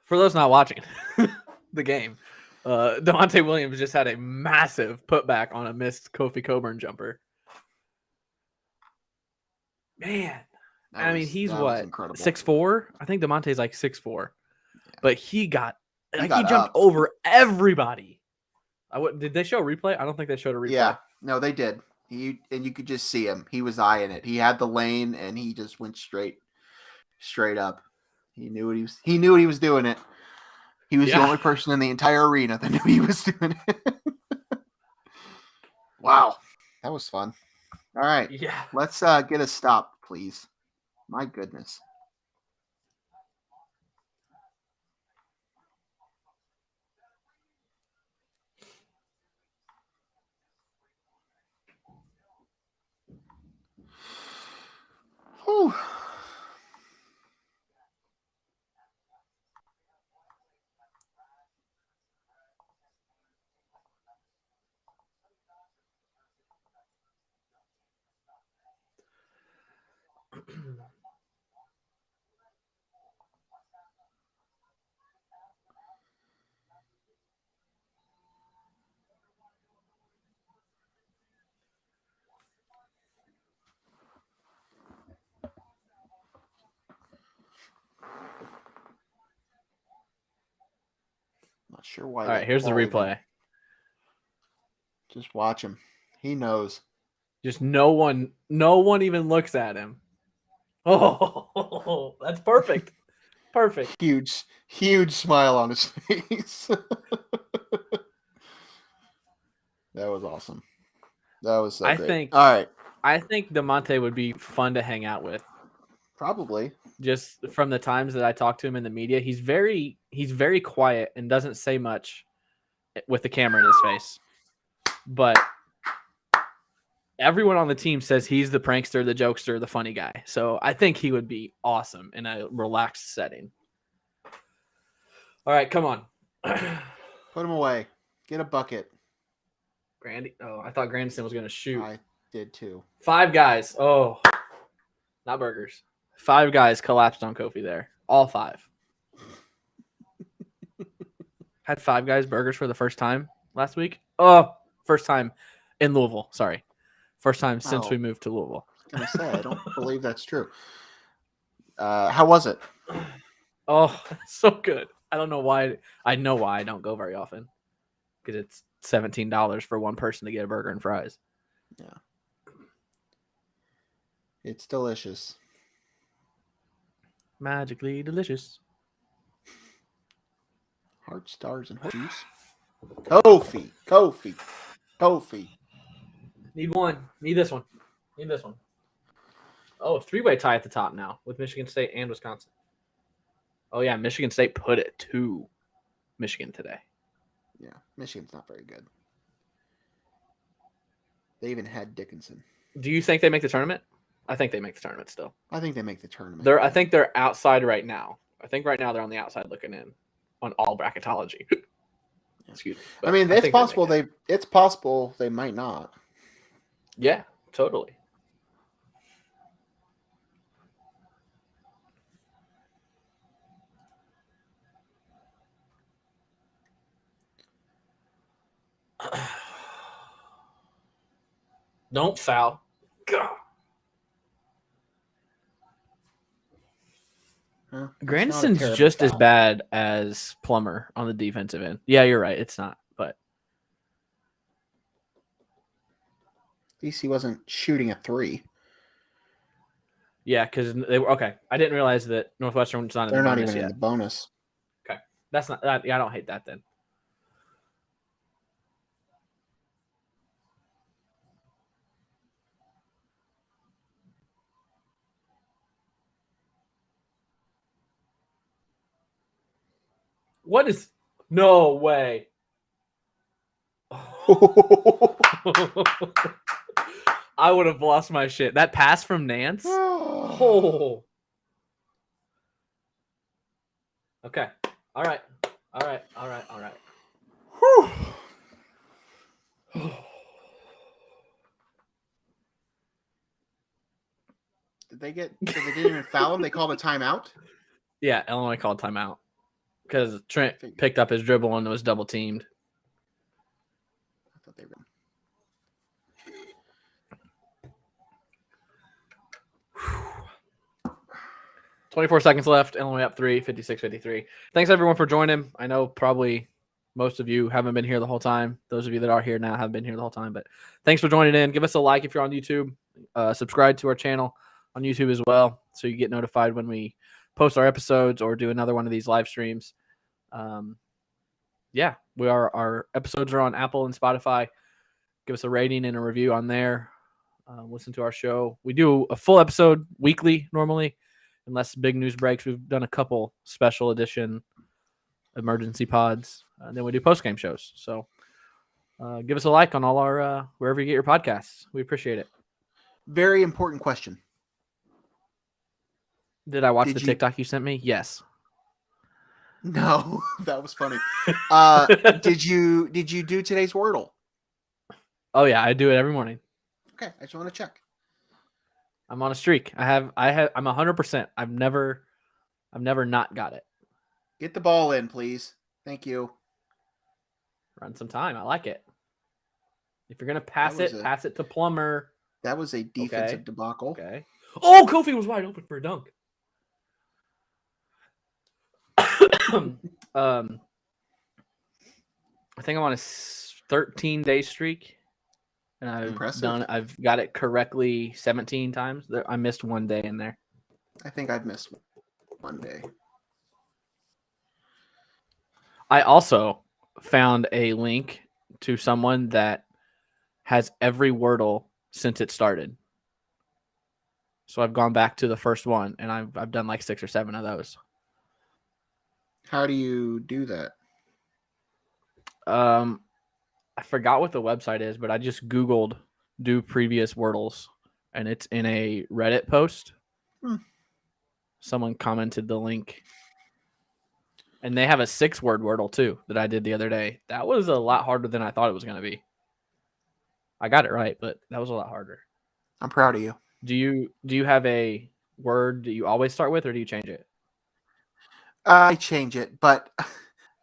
For those not watching the game, Devontae Williams just had a massive putback on a missed Kofi Coburn jumper. Man. I mean, he's what, 6'4"? I think DeMonte's like 6'4". Yeah. But he jumped up over everybody. Did they show a replay? I don't think they showed a replay. Yeah, no, they did. And you could just see him. He was eyeing it. He had the lane, and he just went straight up. He knew what he was doing it. He was the only person in the entire arena that knew he was doing it. Wow, that was fun. All right, let's get a stop, please. My goodness. Whew. Not sure why. All right, here's the replay. Just watch him. He knows. Just no one even looks at him. Oh, that's perfect. Perfect. Huge smile on his face. That was awesome. That was so great. All right. I think DeMonte would be fun to hang out with. Probably. Just from the times that I talked to him in the media, he's very quiet and doesn't say much with the camera in his face. But everyone on the team says he's the prankster, the jokester, the funny guy. So I think he would be awesome in a relaxed setting. All right, come on. Put him away. Get a bucket. Grandy. Oh, I thought Grandison was going to shoot. I did too. 5 guys. Oh, not burgers. 5 guys collapsed on Kofi there. All 5. Had 5 guys burgers for the first time last week. Oh, first time in Louisville. Sorry. First time since we moved to Louisville. I was going to say, I don't believe that's true. How was it? Oh, so good. I don't know why. I know why I don't go very often. Because it's $17 for one person to get a burger and fries. Yeah. It's delicious. Magically delicious. Heart, stars, and juice. Kofi. Need one. Need this one. Oh, 3-way tie at the top now with Michigan State and Wisconsin. Oh, yeah. Michigan State put it to Michigan today. Yeah. Michigan's not very good. They even had Dickinson. Do you think they make the tournament? I think they make the tournament still. I think they make the tournament. I think they're outside right now. I think right now they're on the outside looking in. on all bracketology. Excuse me. I mean, it's possible they might not. Yeah, totally. Don't foul. God. Grandison's just as bad as Plummer on the defensive end. Yeah, you're right. It's not, but at least he wasn't shooting a 3. Yeah, because they were okay. I didn't realize that Northwestern was not in the bonus yet. They're not even in the bonus. Okay, that's not that. Yeah, I don't hate that then. What is? No way. I would have lost my shit. That pass from Nance. Oh. Okay. All right. Whew. They didn't even foul him? They called a timeout? Yeah, Illinois called timeout because Trent picked up his dribble and was double teamed. I thought they were. 24 seconds left. Illinois up 3, 56-53. Thanks, everyone, for joining. I know probably most of you haven't been here the whole time. Those of you that are here now haven't been here the whole time. But thanks for joining in. Give us a like if you're on YouTube. Subscribe to our channel on YouTube as well so you get notified when we post our episodes or do another one of these live streams. Yeah, our episodes are on Apple and Spotify. Give us a rating and a review on there. Listen to our show. We do a full episode weekly normally. Unless big news breaks, we've done a couple special edition emergency pods. And then we do post-game shows. So give us a like on all our wherever you get your podcasts. We appreciate it. Very important question. Did I watch the TikTok you sent me? Yes. No, that was funny. Did you do today's Wordle? Oh yeah, I do it every morning. Okay, I just want to check. I'm on a streak. I'm 100%. I've never not got it. Get the ball in, please. Thank you. Run some time. I like it. If you're gonna pass it to Plummer. That was a defensive debacle. Okay. Oh, Kofi was wide open for a dunk. I think I'm on a 13-day streak. And I've got it correctly 17 times. I missed one day in there. I think I've missed one day. I also found a link to someone that has every Wordle since it started. So I've gone back to the first one, and I've done like 6 or 7 of those. How do you do that? I forgot what the website is, but I just Googled do previous Wordles, and it's in a Reddit post. Someone commented the link. And they have a 6-word Wordle, too, that I did the other day. That was a lot harder than I thought it was going to be. I got it right, but that was a lot harder. I'm proud of you. Do you have a word that you always start with, or do you change it? I change it, but I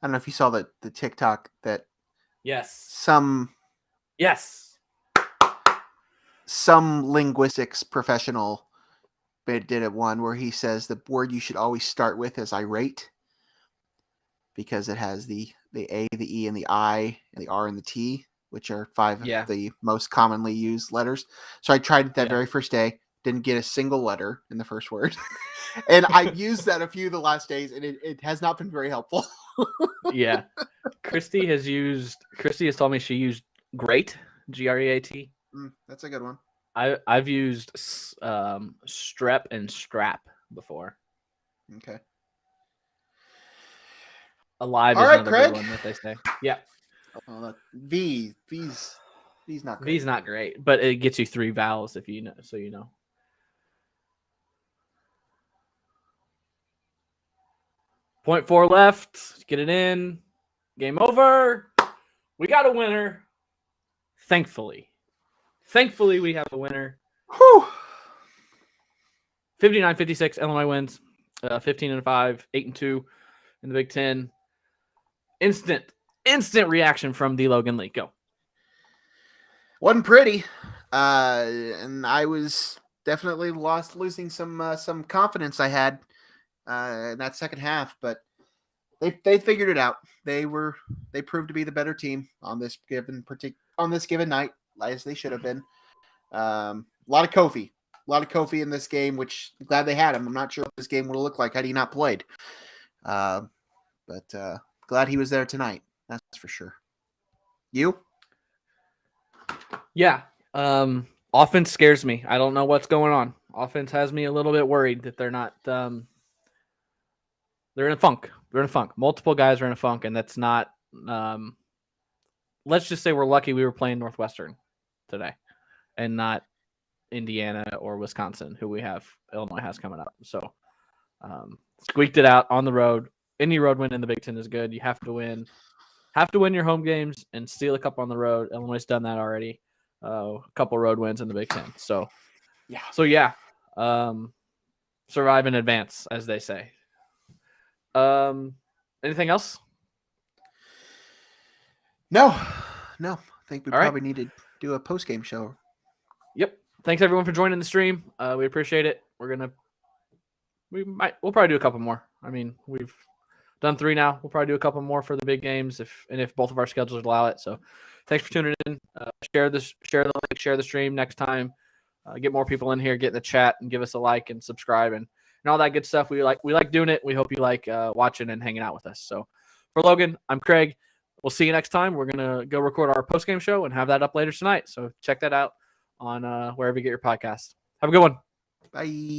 don't know if you saw the TikTok that some linguistics professional did it one where he says the word you should always start with is irate because it has the A, the E, and the I, and the R and the T, which are 5 of the most commonly used letters. So I tried it that very first day, didn't get a single letter in the first word. And I've used that a few of the last days, and it has not been very helpful. Yeah. Christy has told me she used great, Great. That's a good one. I've used strep and strap before. Okay. Alive is another good one that they say. Yeah. V's not great. V's not great, but it gets you 3 vowels if you know, so you know. .4 left. Get it in. Game over. We got a winner. Thankfully, we have a winner. Whew. 59-56. Illinois wins. 15-5, 8-2 in the Big Ten. Instant reaction from the Logan Lee. Go. Wasn't pretty, and I was definitely losing some confidence I had in that second half. But they figured it out. They proved to be the better team on this given night, as they should have been. A lot of Kofi in this game, which I'm glad they had him. I'm not sure what this game would have looked like had he not played. But glad he was there tonight. That's for sure. You? Yeah. Offense scares me. I don't know what's going on. Offense has me a little bit worried that they're not. They're in a funk. Multiple guys are in a funk, and that's not. Let's just say we're lucky we were playing Northwestern today, and not Indiana or Wisconsin, who Illinois has coming up. So, squeaked it out on the road. Any road win in the Big Ten is good. You have to win. Your home games and steal a couple on the road. Illinois has done that already. A couple road wins in the Big Ten. So, yeah. Survive in advance, as they say. Anything else? No. I think we probably need to do a post-game show. Yep. Thanks everyone for joining the stream. We appreciate it. We'll probably do a couple more. I mean, we've done 3 now. We'll probably do a couple more for the big games if both of our schedules allow it. So thanks for tuning in. Share the link, share the stream next time. Get more people in here, get in the chat, and give us a like and subscribe and all that good stuff. We like doing it. We hope you like watching and hanging out with us. So for Logan, I'm Craig. We'll see you next time. We're gonna go record our post-game show and have that up later tonight. So check that out on wherever you get your podcast. Have a good one. Bye.